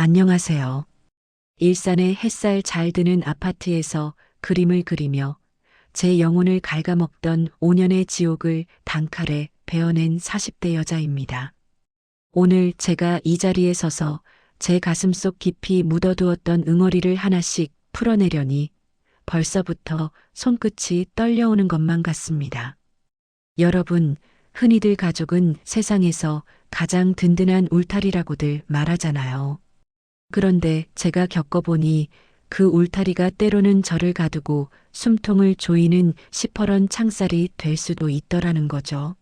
안녕하세요. 일산의 햇살 잘 드는 아파트에서 그림을 그리며 제 영혼을 갉아먹던 5년의 지옥을 단칼에 베어낸 40대 여자입니다. 오늘 제가 이 자리에 서서 제 가슴속 깊이 묻어두었던 응어리를 하나씩 풀어내려니 벌써부터 손끝이 떨려오는 것만 같습니다. 여러분, 흔히들 가족은 세상에서 가장 든든한 울타리라고들 말하잖아요. 그런데 제가 겪어보니 그 울타리가 때로는 저를 가두고 숨통을 조이는 시퍼런 창살이 될 수도 있더라는 거죠.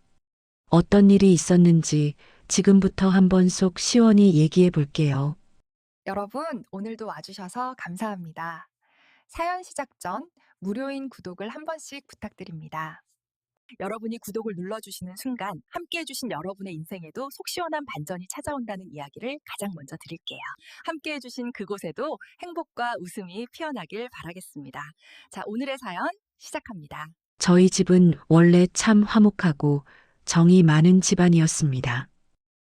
어떤 일이 있었는지 지금부터 한번 속 시원히 얘기해 볼게요. 여러분, 오늘도 와주셔서 감사합니다. 사연 시작 전 무료인 구독을 한 번씩 부탁드립니다. 여러분이 구독을 눌러주시는 순간 함께 해주신 여러분의 인생에도 속 시원한 반전이 찾아온다는 이야기를 가장 먼저 드릴게요. 함께 해주신 그곳에도 행복과 웃음이 피어나길 바라겠습니다. 자, 오늘의 사연 시작합니다. 저희 집은 원래 참 화목하고 정이 많은 집안이었습니다.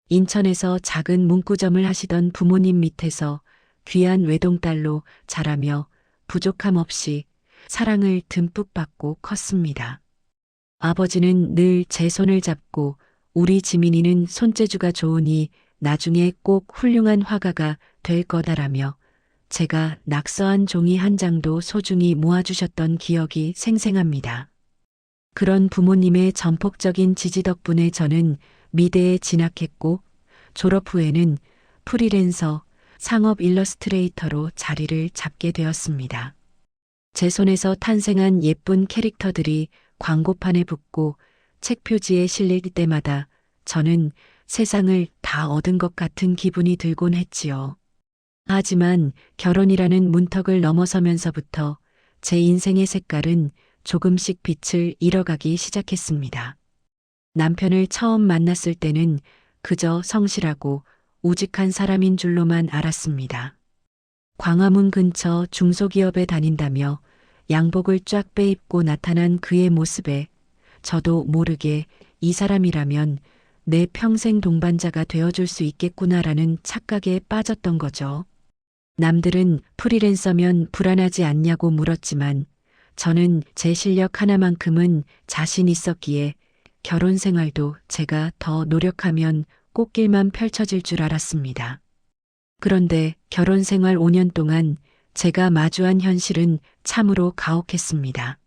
인천에서 작은 문구점을 하시던 부모님 밑에서 귀한 외동딸로 자라며 부족함 없이 사랑을 듬뿍 받고 컸습니다. 아버지는 늘 제 손을 잡고 우리 지민이는 손재주가 좋으니 나중에 꼭 훌륭한 화가가 될 거다라며 제가 낙서한 종이 한 장도 소중히 모아주셨던 기억이 생생합니다. 그런 부모님의 전폭적인 지지 덕분에 저는 미대에 진학했고 졸업 후에는 프리랜서 상업 일러스트레이터로 자리를 잡게 되었습니다. 제 손에서 탄생한 예쁜 캐릭터들이 광고판에 붙고 책 표지에 실릴 때마다 저는 세상을 다 얻은 것 같은 기분이 들곤 했지요. 하지만 결혼이라는 문턱을 넘어서면서부터 제 인생의 색깔은 조금씩 빛을 잃어가기 시작했습니다. 남편을 처음 만났을 때는 그저 성실하고 우직한 사람인 줄로만 알았습니다. 광화문 근처 중소기업에 다닌다며 양복을 쫙 빼입고 나타난 그의 모습에 저도 모르게 이 사람이라면 내 평생 동반자가 되어줄 수 있겠구나라는 착각에 빠졌던 거죠. 남들은 프리랜서면 불안하지 않냐고 물었지만 저는 제 실력 하나만큼은 자신 있었기에 결혼 생활도 제가 더 노력하면 꽃길만 펼쳐질 줄 알았습니다. 그런데 결혼 생활 5년 동안 제가 마주한 현실은 참으로 가혹했습니다.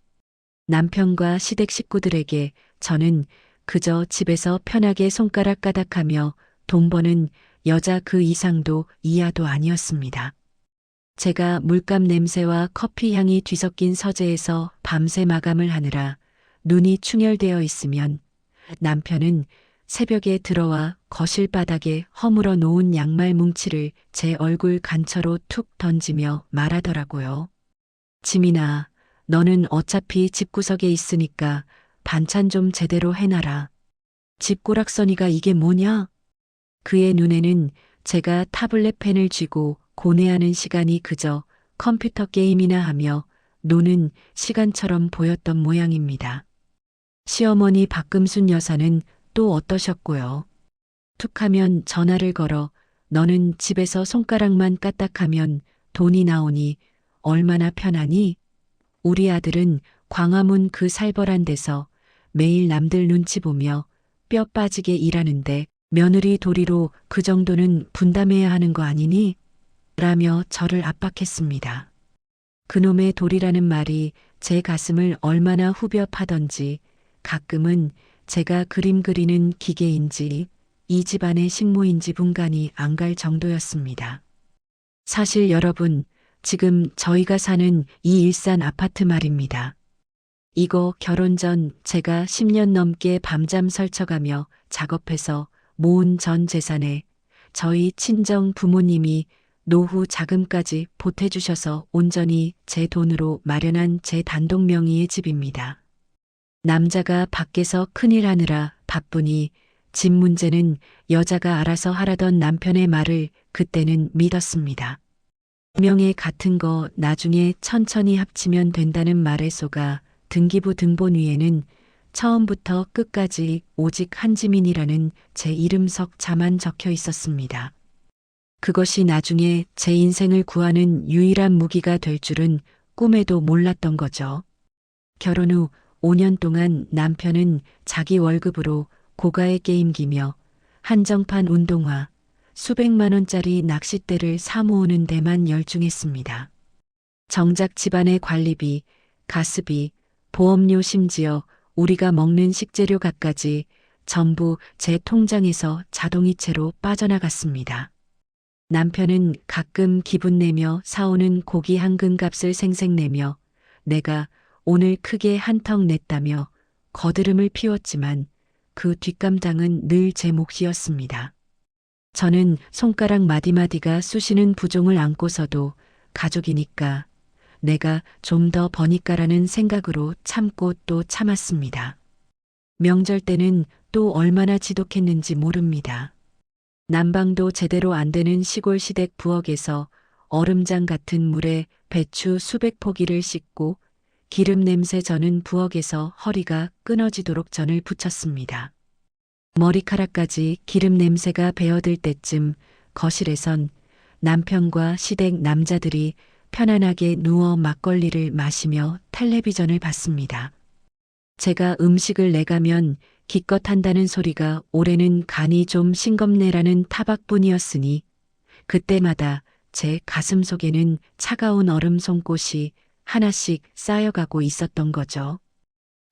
남편과 시댁 식구들에게 저는 그저 집에서 편하게 손가락 까닥하며 돈 버는 여자 그 이상도 이하도 아니었습니다. 제가 물감 냄새와 커피 향이 뒤섞인 서재에서 밤새 마감을 하느라 눈이 충혈되어 있으면 남편은 새벽에 들어와 거실 바닥에 허물어 놓은 양말 뭉치를 제 얼굴 근처로 툭 던지며 말하더라고요. 지민아, 너는 어차피 집구석에 있으니까 반찬 좀 제대로 해놔라. 집고락서니가 이게 뭐냐? 그의 눈에는 제가 타블렛 펜을 쥐고 고뇌하는 시간이 그저 컴퓨터 게임이나 하며 노는 시간처럼 보였던 모양입니다. 시어머니 박금순 여사는 또 어떠셨고요? 툭하면 전화를 걸어 너는 집에서 손가락만 까딱하면 돈이 나오니 얼마나 편하니? 우리 아들은 광화문 그 살벌한 데서 매일 남들 눈치 보며 뼈 빠지게 일하는데 며느리 도리로 그 정도는 분담해야 하는 거 아니니? 라며 저를 압박했습니다. 그놈의 도리라는 말이 제 가슴을 얼마나 후벼 파던지 가끔은 제가 그림 그리는 기계인지 이 집안의 식모인지 분간이 안 갈 정도였습니다. 사실 여러분, 지금 저희가 사는 이 일산 아파트 말입니다. 이거 결혼 전 제가 10년 넘게 밤잠 설쳐가며 작업해서 모은 전 재산에 저희 친정 부모님이 노후 자금까지 보태주셔서 온전히 제 돈으로 마련한 제 단독 명의의 집입니다. 남자가 밖에서 큰일 하느라 바쁘니 집 문제는 여자가 알아서 하라던 남편의 말을 그때는 믿었습니다. 명예 같은 거 나중에 천천히 합치면 된다는 말에 속아 등기부 등본 위에는 처음부터 끝까지 오직 한지민이라는 제 이름 석자만 적혀 있었습니다. 그것이 나중에 제 인생을 구하는 유일한 무기가 될 줄은 꿈에도 몰랐던 거죠. 결혼 후 5년 동안 남편은 자기 월급으로 고가의 게임기며 한정판 운동화, 수백만 원짜리 낚싯대를 사 모으는 데만 열중했습니다. 정작 집안의 관리비, 가스비, 보험료 심지어 우리가 먹는 식재료 갖가지 전부 제 통장에서 자동이체로 빠져나갔습니다. 남편은 가끔 기분 내며 사오는 고기 한 근값을 생색내며 내가 오늘 크게 한턱 냈다며 거드름을 피웠지만 그 뒷감당은 늘 제 몫이었습니다. 저는 손가락 마디마디가 쑤시는 부종을 안고서도 가족이니까 내가 좀 더 버니까라는 생각으로 참고 또 참았습니다. 명절 때는 또 얼마나 지독했는지 모릅니다. 난방도 제대로 안 되는 시골 시댁 부엌에서 얼음장 같은 물에 배추 수백 포기를 씻고 기름 냄새 저는 부엌에서 허리가 끊어지도록 전을 부쳤습니다. 머리카락까지 기름 냄새가 배어들 때쯤 거실에선 남편과 시댁 남자들이 편안하게 누워 막걸리를 마시며 텔레비전을 봤습니다. 제가 음식을 내가면 기껏 한다는 소리가 올해는 간이 좀 싱겁네라는 타박뿐이었으니 그때마다 제 가슴 속에는 차가운 얼음 송곳이 하나씩 쌓여가고 있었던 거죠.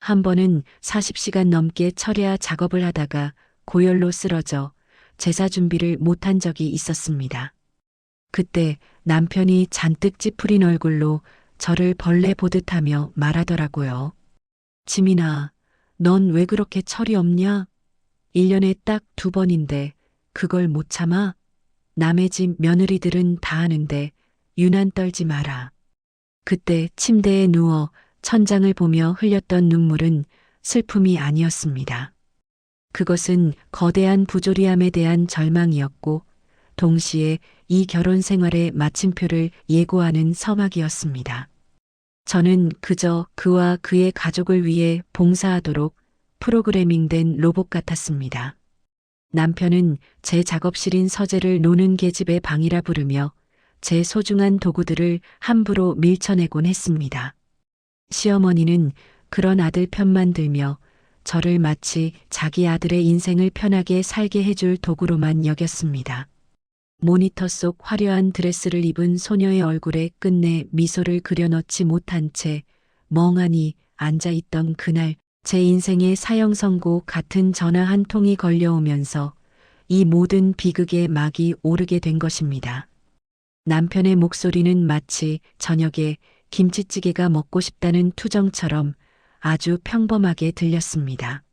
한 번은 40시간 넘게 철야 작업을 하다가 고열로 쓰러져 제사 준비를 못한 적이 있었습니다. 그때 남편이 잔뜩 찌푸린 얼굴로 저를 벌레 보듯 하며 말하더라고요. 지민아, 넌 왜 그렇게 철이 없냐? 1년에 딱 2번인데 그걸 못 참아? 남의 집 며느리들은 다 하는데 유난 떨지 마라. 그때 침대에 누워 천장을 보며 흘렸던 눈물은 슬픔이 아니었습니다. 그것은 거대한 부조리함에 대한 절망이었고 동시에 이 결혼 생활의 마침표를 예고하는 서막이었습니다. 저는 그저 그와 그의 가족을 위해 봉사하도록 프로그래밍된 로봇 같았습니다. 남편은 제 작업실인 서재를 노는 계집의 방이라 부르며 제 소중한 도구들을 함부로 밀쳐내곤 했습니다. 시어머니는 그런 아들 편만 들며 저를 마치 자기 아들의 인생을 편하게 살게 해줄 도구로만 여겼습니다. 모니터 속 화려한 드레스를 입은 소녀의 얼굴에 끝내 미소를 그려넣지 못한 채 멍하니 앉아있던 그날 제 인생의 사형선고 같은 전화 한 통이 걸려오면서 이 모든 비극의 막이 오르게 된 것입니다. 남편의 목소리는 마치 저녁에 김치찌개가 먹고 싶다는 투정처럼 아주 평범하게 들렸습니다.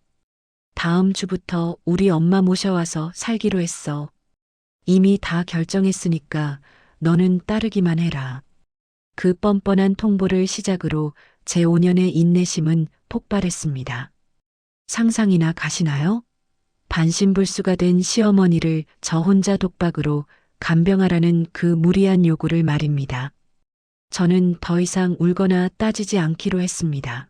다음 주부터 우리 엄마 모셔와서 살기로 했어. 이미 다 결정했으니까 너는 따르기만 해라. 그 뻔뻔한 통보를 시작으로 제 5년의 인내심은 폭발했습니다. 상상이나 가시나요? 반신불수가 된 시어머니를 저 혼자 독박으로 간병하라는 그 무리한 요구를 말입니다. 저는 더 이상 울거나 따지지 않기로 했습니다.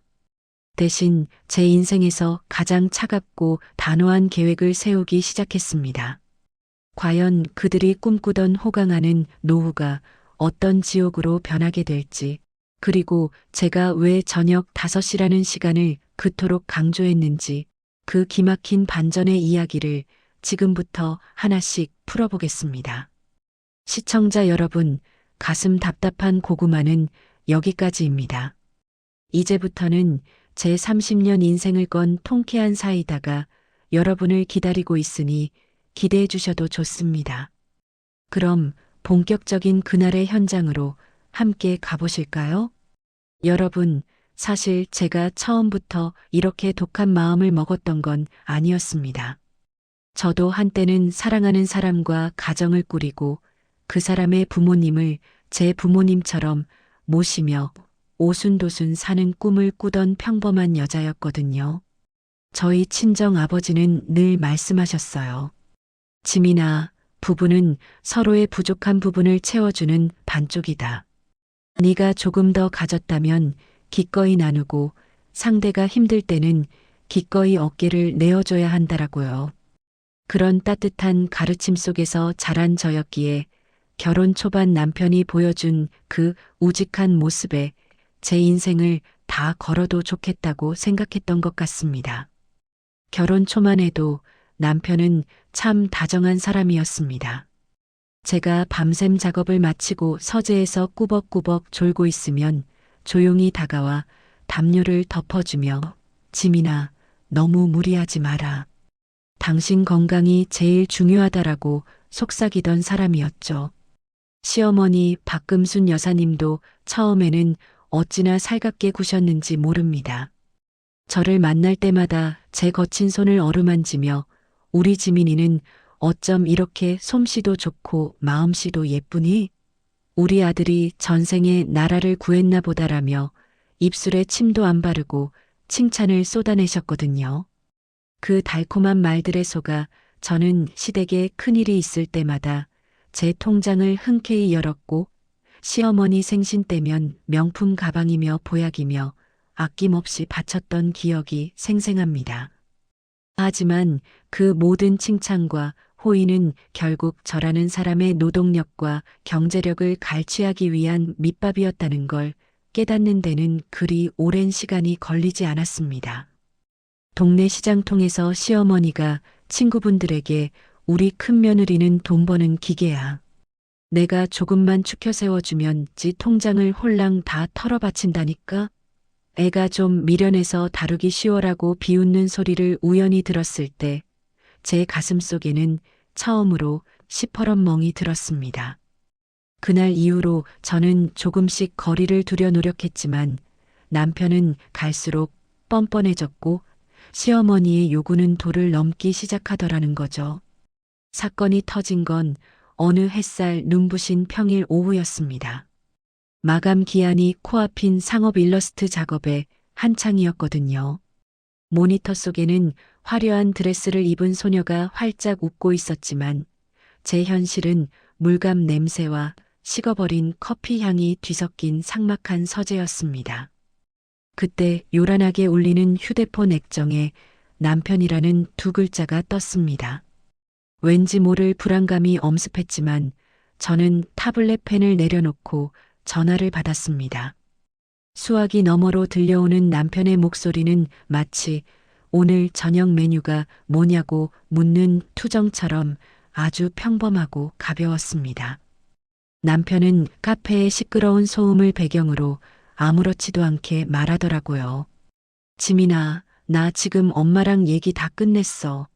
대신 제 인생에서 가장 차갑고 단호한 계획을 세우기 시작했습니다. 과연 그들이 꿈꾸던 호강하는 노후가 어떤 지옥으로 변하게 될지, 그리고 제가 왜 저녁 5시라는 시간을 그토록 강조했는지 그 기막힌 반전의 이야기를 지금부터 하나씩 풀어보겠습니다. 시청자 여러분, 가슴 답답한 고구마는 여기까지입니다. 이제부터는 제 30년 인생을 건 통쾌한 사이다가 여러분을 기다리고 있으니 기대해 주셔도 좋습니다. 그럼 본격적인 그날의 현장으로 함께 가보실까요? 여러분, 사실 제가 처음부터 이렇게 독한 마음을 먹었던 건 아니었습니다. 저도 한때는 사랑하는 사람과 가정을 꾸리고 그 사람의 부모님을 제 부모님처럼 모시며 오순도순 사는 꿈을 꾸던 평범한 여자였거든요. 저희 친정 아버지는 늘 말씀하셨어요. 지민아, 부부는 서로의 부족한 부분을 채워주는 반쪽이다. 네가 조금 더 가졌다면 기꺼이 나누고 상대가 힘들 때는 기꺼이 어깨를 내어줘야 한다라고요. 그런 따뜻한 가르침 속에서 자란 저였기에 결혼 초반 남편이 보여준 그 우직한 모습에 제 인생을 다 걸어도 좋겠다고 생각했던 것 같습니다. 결혼 초만 해도 남편은 참 다정한 사람이었습니다. 제가 밤샘 작업을 마치고 서재에서 꾸벅꾸벅 졸고 있으면 조용히 다가와 담요를 덮어주며 지민아, 너무 무리하지 마라. 당신 건강이 제일 중요하다라고 속삭이던 사람이었죠. 시어머니 박금순 여사님도 처음에는 어찌나 살갑게 구셨는지 모릅니다. 저를 만날 때마다 제 거친 손을 어루만지며 우리 지민이는 어쩜 이렇게 솜씨도 좋고 마음씨도 예쁘니? 우리 아들이 전생에 나라를 구했나 보다라며 입술에 침도 안 바르고 칭찬을 쏟아내셨거든요. 그 달콤한 말들에 속아 저는 시댁에 큰일이 있을 때마다 제 통장을 흔쾌히 열었고 시어머니 생신 때면 명품 가방이며 보약이며 아낌없이 바쳤던 기억이 생생합니다. 하지만 그 모든 칭찬과 호의는 결국 저라는 사람의 노동력과 경제력을 갈취하기 위한 밑밥이었다는 걸 깨닫는 데는 그리 오랜 시간이 걸리지 않았습니다. 동네 시장통에서 시어머니가 친구분들에게 우리 큰며느리는 돈 버는 기계야. 내가 조금만 축혀 세워주면 지 통장을 홀랑 다 털어바친다니까? 애가 좀 미련해서 다루기 쉬워라고 비웃는 소리를 우연히 들었을 때 제 가슴 속에는 처음으로 시퍼런 멍이 들었습니다. 그날 이후로 저는 조금씩 거리를 두려 노력했지만 남편은 갈수록 뻔뻔해졌고 시어머니의 요구는 도를 넘기 시작하더라는 거죠. 사건이 터진 건 어느 햇살 눈부신 평일 오후였습니다. 마감 기한이 코앞인 상업 일러스트 작업에 한창이었거든요. 모니터 속에는 화려한 드레스를 입은 소녀가 활짝 웃고 있었지만 제 현실은 물감 냄새와 식어버린 커피 향이 뒤섞인 삭막한 서재였습니다. 그때 요란하게 울리는 휴대폰 액정에 남편이라는 두 글자가 떴습니다. 왠지 모를 불안감이 엄습했지만 저는 타블렛 펜을 내려놓고 전화를 받았습니다. 수화기 너머로 들려오는 남편의 목소리는 마치 오늘 저녁 메뉴가 뭐냐고 묻는 투정처럼 아주 평범하고 가벼웠습니다. 남편은 카페의 시끄러운 소음을 배경으로 아무렇지도 않게 말하더라고요. 지민아, 나 지금 엄마랑 얘기 다 끝냈어.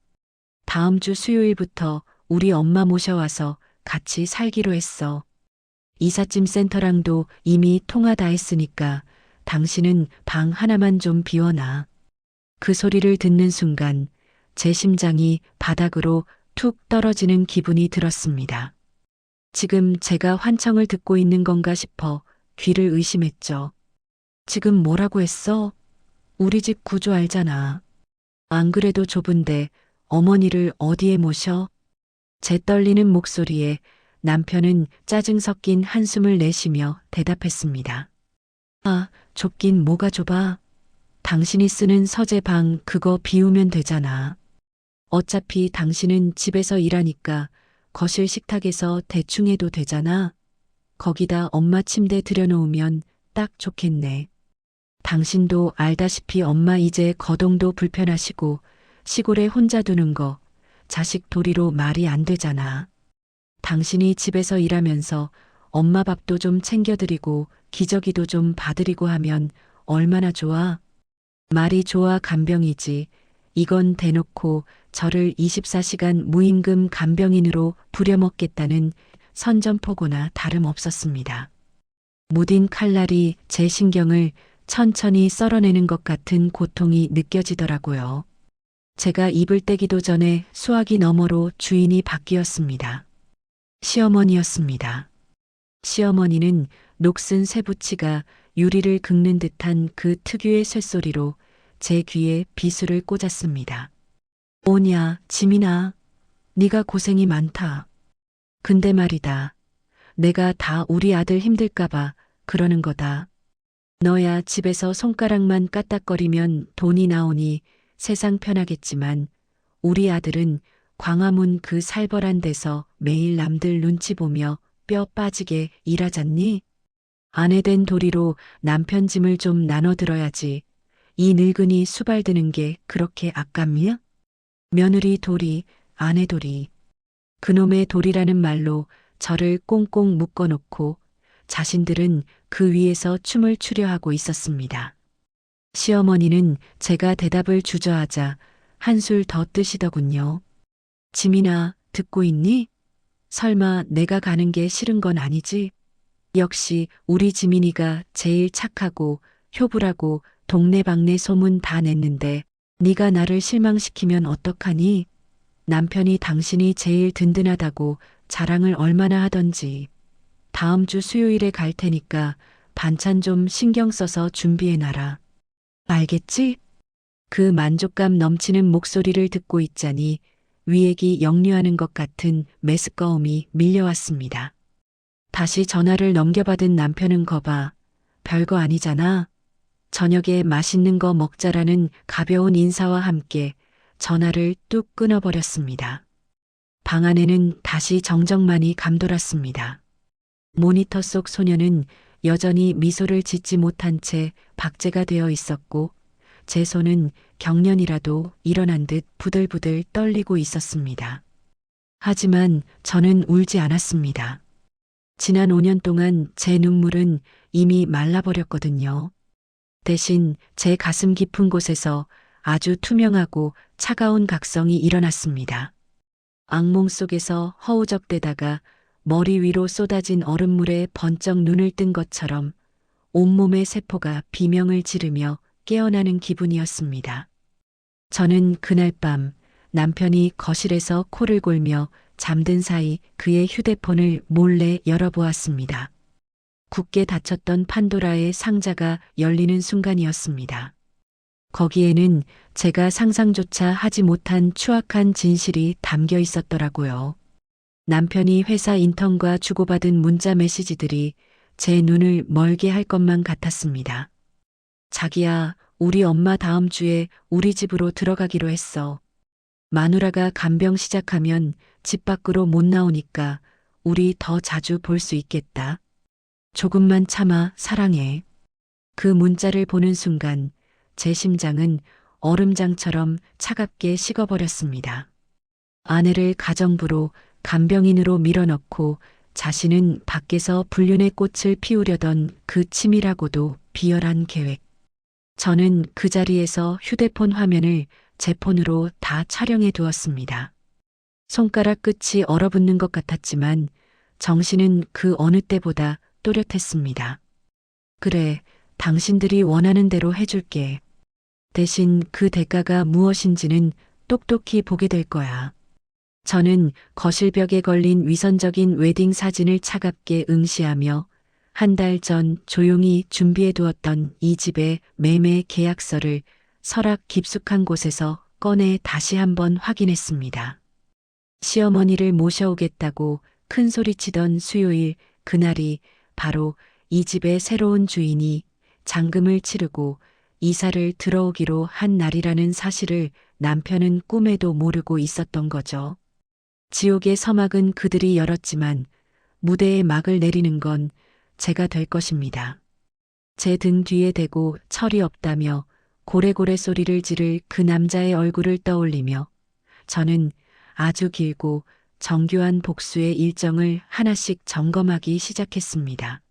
다음 주 수요일부터 우리 엄마 모셔와서 같이 살기로 했어. 이삿짐 센터랑도 이미 통화 다 했으니까 당신은 방 하나만 좀 비워놔. 그 소리를 듣는 순간 제 심장이 바닥으로 툭 떨어지는 기분이 들었습니다. 지금 제가 환청을 듣고 있는 건가 싶어 귀를 의심했죠. 지금 뭐라고 했어? 우리 집 구조 알잖아. 안 그래도 좁은데 어머니를 어디에 모셔? 제 떨리는 목소리에 남편은 짜증 섞인 한숨을 내쉬며 대답했습니다. 아, 좁긴 뭐가 좁아? 당신이 쓰는 서재 방 그거 비우면 되잖아. 어차피 당신은 집에서 일하니까 거실 식탁에서 대충 해도 되잖아. 거기다 엄마 침대 들여놓으면 딱 좋겠네. 당신도 알다시피 엄마 이제 거동도 불편하시고 시골에 혼자 두는 거 자식 도리로 말이 안 되잖아. 당신이 집에서 일하면서 엄마 밥도 좀 챙겨드리고 기저귀도 좀 봐드리고 하면 얼마나 좋아. 말이 좋아 간병이지. 이건 대놓고 저를 24시간 무임금 간병인으로 부려먹겠다는 선전포고나 다름없었습니다. 무딘 칼날이 제 신경을 천천히 썰어내는 것 같은 고통이 느껴지더라고요. 제가 입을 떼기도 전에 수화기 너머로 주인이 바뀌었습니다. 시어머니였습니다. 시어머니는 녹슨 쇠붙이가 유리를 긁는 듯한 그 특유의 쇳소리로 제 귀에 비수를 꽂았습니다. 오냐, 지민아, 네가 고생이 많다. 근데 말이다. 내가 다 우리 아들 힘들까봐 그러는 거다. 너야 집에서 손가락만 까딱거리면 돈이 나오니 세상 편하겠지만 우리 아들은 광화문 그 살벌한 데서 매일 남들 눈치 보며 뼈 빠지게 일하잖니? 아내 된 도리로 남편 짐을 좀 나눠 들어야지. 이 늙은이 수발드는 게 그렇게 아깝냐? 며느리 도리, 아내 도리. 그놈의 도리라는 말로 저를 꽁꽁 묶어놓고 자신들은 그 위에서 춤을 추려 하고 있었습니다. 시어머니는 제가 대답을 주저하자 한술 더 뜨시더군요. 지민아, 듣고 있니? 설마 내가 가는 게 싫은 건 아니지? 역시 우리 지민이가 제일 착하고 효부라고 동네방네 소문 다 냈는데 네가 나를 실망시키면 어떡하니? 남편이 당신이 제일 든든하다고 자랑을 얼마나 하던지. 다음 주 수요일에 갈 테니까 반찬 좀 신경 써서 준비해놔라. 알겠지? 그 만족감 넘치는 목소리를 듣고 있자니 위액이 역류하는 것 같은 메스꺼움이 밀려왔습니다. 다시 전화를 넘겨받은 남편은 거봐. 별거 아니잖아. 저녁에 맛있는 거 먹자라는 가벼운 인사와 함께 전화를 뚝 끊어버렸습니다. 방 안에는 다시 정적만이 감돌았습니다. 모니터 속 소녀는 여전히 미소를 짓지 못한 채 박제가 되어 있었고 제 손은 경련이라도 일어난 듯 부들부들 떨리고 있었습니다. 하지만 저는 울지 않았습니다. 지난 5년 동안 제 눈물은 이미 말라버렸거든요. 대신 제 가슴 깊은 곳에서 아주 투명하고 차가운 각성이 일어났습니다. 악몽 속에서 허우적대다가 머리 위로 쏟아진 얼음물에 번쩍 눈을 뜬 것처럼 온몸의 세포가 비명을 지르며 깨어나는 기분이었습니다. 저는 그날 밤 남편이 거실에서 코를 골며 잠든 사이 그의 휴대폰을 몰래 열어보았습니다. 굳게 닫혔던 판도라의 상자가 열리는 순간이었습니다. 거기에는 제가 상상조차 하지 못한 추악한 진실이 담겨 있었더라고요. 남편이 회사 인턴과 주고받은 문자 메시지들이 제 눈을 멀게 할 것만 같았습니다. 자기야, 우리 엄마 다음 주에 우리 집으로 들어가기로 했어. 마누라가 간병 시작하면 집 밖으로 못 나오니까 우리 더 자주 볼 수 있겠다. 조금만 참아, 사랑해. 그 문자를 보는 순간 제 심장은 얼음장처럼 차갑게 식어버렸습니다. 아내를 가정부로 간병인으로 밀어넣고 자신은 밖에서 불륜의 꽃을 피우려던 그 치밀하고도 비열한 계획. 저는 그 자리에서 휴대폰 화면을 제 폰으로 다 촬영해 두었습니다. 손가락 끝이 얼어붙는 것 같았지만 정신은 그 어느 때보다 또렷했습니다. 그래, 당신들이 원하는 대로 해줄게. 대신 그 대가가 무엇인지는 똑똑히 보게 될 거야. 저는 거실벽에 걸린 위선적인 웨딩 사진을 차갑게 응시하며 한 달 전 조용히 준비해 두었던 이 집의 매매 계약서를 서랍 깊숙한 곳에서 꺼내 다시 한번 확인했습니다. 시어머니를 모셔오겠다고 큰 소리치던 수요일, 그날이 바로 이 집의 새로운 주인이 잔금을 치르고 이사를 들어오기로 한 날이라는 사실을 남편은 꿈에도 모르고 있었던 거죠. 지옥의 서막은 그들이 열었지만 무대에 막을 내리는 건 제가 될 것입니다. 제 등 뒤에 대고 철이 없다며 고래고래 소리를 지를 그 남자의 얼굴을 떠올리며 저는 아주 길고 정교한 복수의 일정을 하나씩 점검하기 시작했습니다.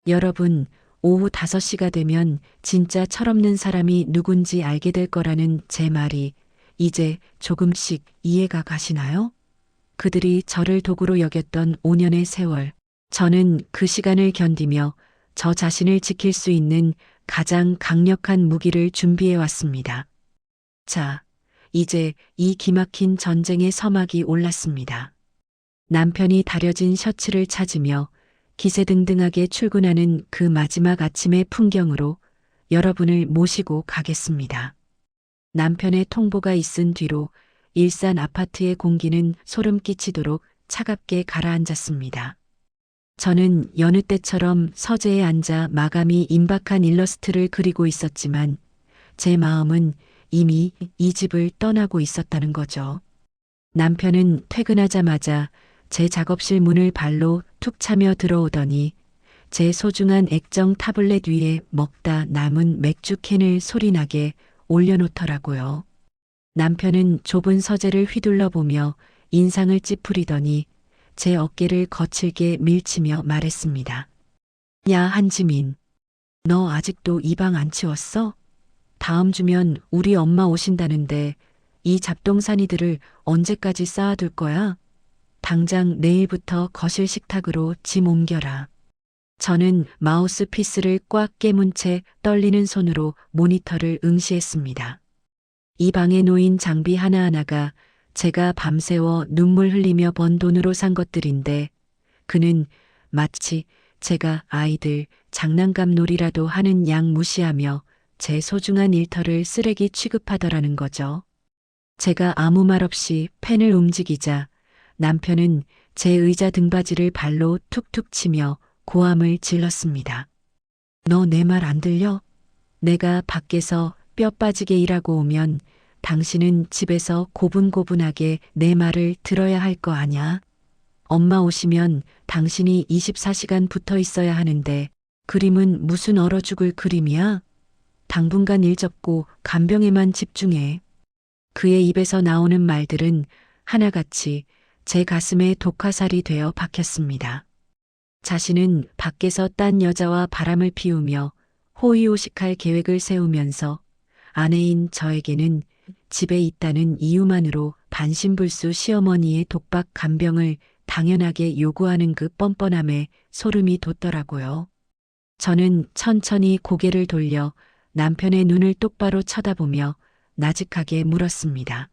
여러분, 오후 5시가 되면 진짜 철없는 사람이 누군지 알게 될 거라는 제 말이 이제 조금씩 이해가 가시나요? 그들이 저를 도구로 여겼던 5년의 세월, 저는 그 시간을 견디며 저 자신을 지킬 수 있는 가장 강력한 무기를 준비해 왔습니다. 자, 이제 이 기막힌 전쟁의 서막이 올랐습니다. 남편이 다려진 셔츠를 찾으며 기세등등하게 출근하는 그 마지막 아침의 풍경으로 여러분을 모시고 가겠습니다. 남편의 통보가 있은 뒤로 일산 아파트의 공기는 소름 끼치도록 차갑게 가라앉았습니다. 저는 여느 때처럼 서재에 앉아 마감이 임박한 일러스트를 그리고 있었지만 제 마음은 이미 이 집을 떠나고 있었다는 거죠. 남편은 퇴근하자마자 제 작업실 문을 발로 툭 차며 들어오더니 제 소중한 액정 타블렛 위에 먹다 남은 맥주 캔을 소리나게 올려놓더라고요. 남편은 좁은 서재를 휘둘러 보며 인상을 찌푸리더니 제 어깨를 거칠게 밀치며 말했습니다. 야, 한지민. 너 아직도 이 방 안 치웠어? 다음 주면 우리 엄마 오신다는데 이 잡동사니들을 언제까지 쌓아둘 거야? 당장 내일부터 거실 식탁으로 짐 옮겨라. 저는 마우스피스를 꽉 깨문 채 떨리는 손으로 모니터를 응시했습니다. 이 방에 놓인 장비 하나하나가 제가 밤새워 눈물 흘리며 번 돈으로 산 것들인데 그는 마치 제가 아이들 장난감 놀이라도 하는 양 무시하며 제 소중한 일터를 쓰레기 취급하더라는 거죠. 제가 아무 말 없이 펜을 움직이자 남편은 제 의자 등받이를 발로 툭툭 치며 고함을 질렀습니다. 너 내 말 안 들려? 내가 밖에서 뼈 빠지게 일하고 오면 당신은 집에서 고분고분하게 내 말을 들어야 할 거 아냐? 엄마 오시면 당신이 24시간 붙어 있어야 하는데 그림은 무슨 얼어 죽을 그림이야? 당분간 일 접고 간병에만 집중해. 그의 입에서 나오는 말들은 하나같이 제 가슴에 독화살이 되어 박혔습니다. 자신은 밖에서 딴 여자와 바람을 피우며 호의호식할 계획을 세우면서 아내인 저에게는 집에 있다는 이유만으로 반신불수 시어머니의 독박 간병을 당연하게 요구하는 그 뻔뻔함에 소름이 돋더라고요. 저는 천천히 고개를 돌려 남편의 눈을 똑바로 쳐다보며 나직하게 물었습니다.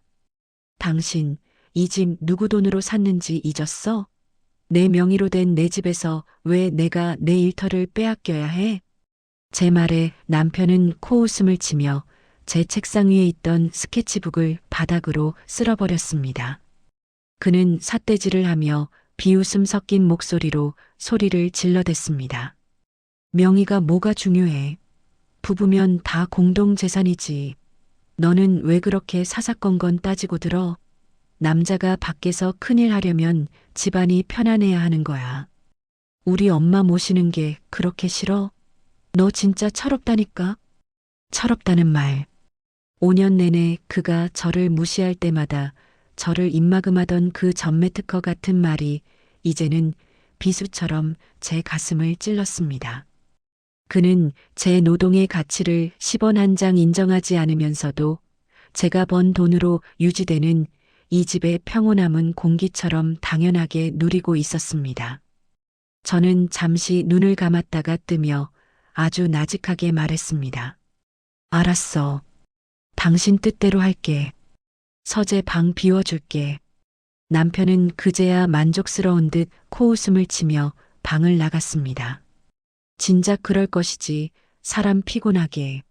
당신, 이 집 누구 돈으로 샀는지 잊었어? 내 명의로 된 내 집에서 왜 내가 내 일터를 빼앗겨야 해? 제 말에 남편은 코웃음을 치며 제 책상 위에 있던 스케치북을 바닥으로 쓸어버렸습니다. 그는 삿대질을 하며 비웃음 섞인 목소리로 소리를 질러댔습니다. 명의가 뭐가 중요해? 부부면 다 공동재산이지. 너는 왜 그렇게 사사건건 따지고 들어? 남자가 밖에서 큰일 하려면 집안이 편안해야 하는 거야. 우리 엄마 모시는 게 그렇게 싫어? 너 진짜 철없다니까? 철없다는 말. 5년 내내 그가 저를 무시할 때마다 저를 입막음하던 그 전매 특허 같은 말이 이제는 비수처럼 제 가슴을 찔렀습니다. 그는 제 노동의 가치를 10원 한 장 인정하지 않으면서도 제가 번 돈으로 유지되는 이 집의 평온함은 공기처럼 당연하게 누리고 있었습니다. 저는 잠시 눈을 감았다가 뜨며 아주 나직하게 말했습니다. 알았어. 당신 뜻대로 할게. 서재 방 비워줄게. 남편은 그제야 만족스러운 듯 코웃음을 치며 방을 나갔습니다. 진작 그럴 것이지 사람 피곤하게.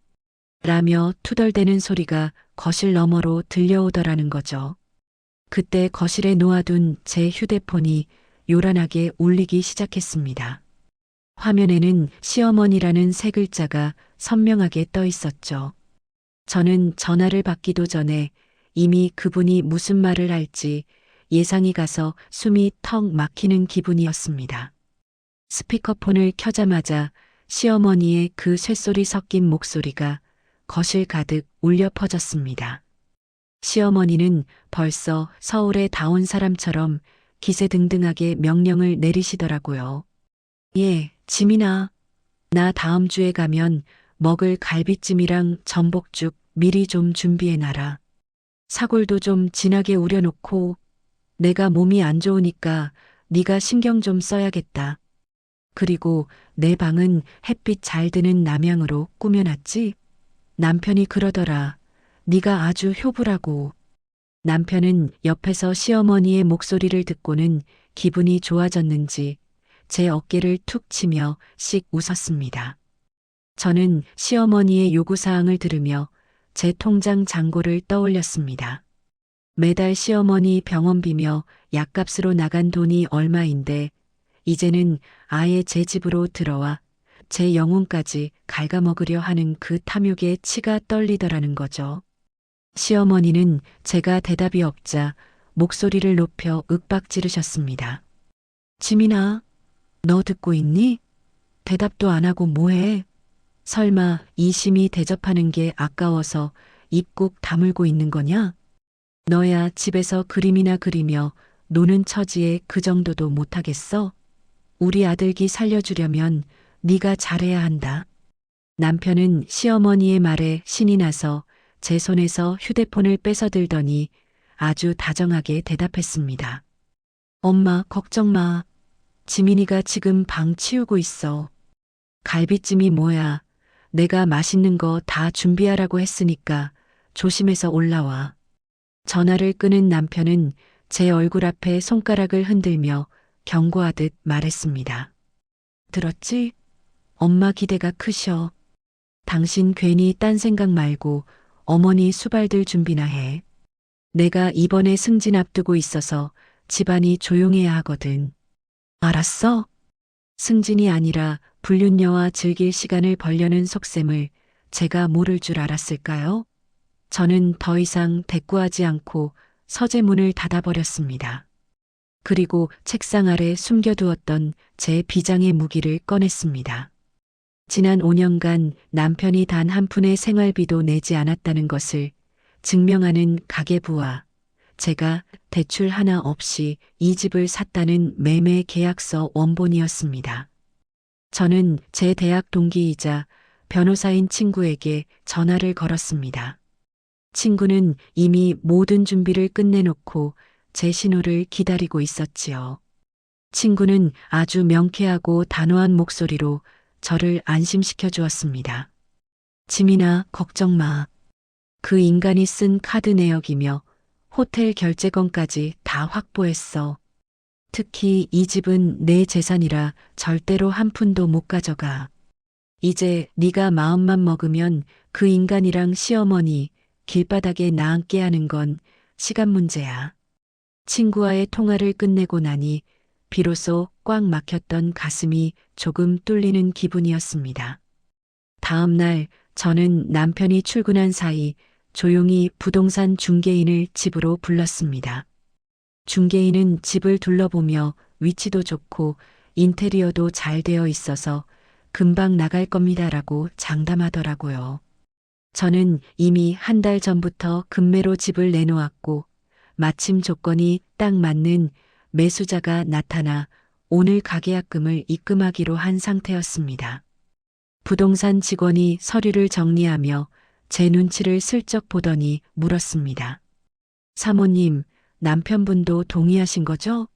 라며 투덜대는 소리가 거실 너머로 들려오더라는 거죠. 그때 거실에 놓아둔 제 휴대폰이 요란하게 울리기 시작했습니다. 화면에는 시어머니라는 세 글자가 선명하게 떠 있었죠. 저는 전화를 받기도 전에 이미 그분이 무슨 말을 할지 예상이 가서 숨이 턱 막히는 기분이었습니다. 스피커폰을 켜자마자 시어머니의 그 쇳소리 섞인 목소리가 거실 가득 울려 퍼졌습니다. 시어머니는 벌써 서울에 다 온 사람처럼 기세등등하게 명령을 내리시더라고요. 예, 지민아. 나 다음 주에 가면 먹을 갈비찜이랑 전복죽 미리 좀 준비해놔라. 사골도 좀 진하게 우려놓고 내가 몸이 안 좋으니까 네가 신경 좀 써야겠다. 그리고 내 방은 햇빛 잘 드는 남향으로 꾸며놨지? 남편이 그러더라. 네가 아주 효부라고. 남편은 옆에서 시어머니의 목소리를 듣고는 기분이 좋아졌는지 제 어깨를 툭 치며 씩 웃었습니다. 저는 시어머니의 요구사항을 들으며 제 통장 잔고를 떠올렸습니다. 매달 시어머니 병원비며 약값으로 나간 돈이 얼마인데 이제는 아예 제 집으로 들어와 제 영혼까지 갉아먹으려 하는 그 탐욕에 치가 떨리더라는 거죠. 시어머니는 제가 대답이 없자 목소리를 높여 윽박 지르셨습니다. 지민아, 너 듣고 있니? 대답도 안 하고 뭐해? 설마 이심이 대접하는 게 아까워서 입 꾹 다물고 있는 거냐? 너야 집에서 그림이나 그리며 노는 처지에 그 정도도 못하겠어? 우리 아들기 살려주려면 네가 잘해야 한다. 남편은 시어머니의 말에 신이 나서 제 손에서 휴대폰을 뺏어들더니 아주 다정하게 대답했습니다. 엄마, 걱정 마. 지민이가 지금 방 치우고 있어. 갈비찜이 뭐야. 내가 맛있는 거 다 준비하라고 했으니까 조심해서 올라와. 전화를 끊은 남편은 제 얼굴 앞에 손가락을 흔들며 경고하듯 말했습니다. 들었지? 엄마 기대가 크셔. 당신 괜히 딴 생각 말고 어머니 수발들 준비나 해. 내가 이번에 승진 앞두고 있어서 집안이 조용해야 하거든. 알았어? 승진이 아니라 불륜녀와 즐길 시간을 벌려는 속셈을 제가 모를 줄 알았을까요? 저는 더 이상 대꾸하지 않고 서재문을 닫아버렸습니다. 그리고 책상 아래 숨겨두었던 제 비장의 무기를 꺼냈습니다. 지난 5년간 남편이 단 한 푼의 생활비도 내지 않았다는 것을 증명하는 가계부와 제가 대출 하나 없이 이 집을 샀다는 매매 계약서 원본이었습니다. 저는 제 대학 동기이자 변호사인 친구에게 전화를 걸었습니다. 친구는 이미 모든 준비를 끝내놓고 제 신호를 기다리고 있었지요. 친구는 아주 명쾌하고 단호한 목소리로 저를 안심시켜 주었습니다. 지민아, 걱정 마. 그 인간이 쓴 카드 내역이며 호텔 결제건까지 다 확보했어. 특히 이 집은 내 재산이라 절대로 한 푼도 못 가져가. 이제 네가 마음만 먹으면 그 인간이랑 시어머니 길바닥에 나앉게 하는 건 시간 문제야. 친구와의 통화를 끝내고 나니 비로소 꽉 막혔던 가슴이 조금 뚫리는 기분이었습니다. 다음 날 저는 남편이 출근한 사이 조용히 부동산 중개인을 집으로 불렀습니다. 중개인은 집을 둘러보며 위치도 좋고 인테리어도 잘 되어 있어서 금방 나갈 겁니다라고 장담하더라고요. 저는 이미 한 달 전부터 금매로 집을 내놓았고 마침 조건이 딱 맞는 매수자가 나타나 오늘 가계약금을 입금하기로 한 상태였습니다. 부동산 직원이 서류를 정리하며 제 눈치를 슬쩍 보더니 물었습니다. 사모님, 남편분도 동의하신 거죠?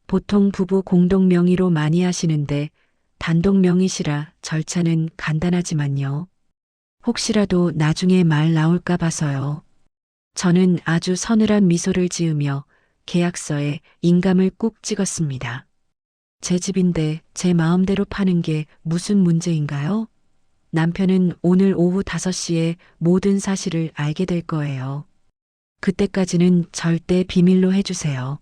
보통 부부 공동 명의로 많이 하시는데 단독 명의시라 절차는 간단하지만요. 혹시라도 나중에 말 나올까 봐서요. 저는 아주 서늘한 미소를 지으며 계약서에 인감을 꾹 찍었습니다. 제 집인데 제 마음대로 파는 게 무슨 문제인가요? 남편은 오늘 오후 5시에 모든 사실을 알게 될 거예요. 그때까지는 절대 비밀로 해주세요.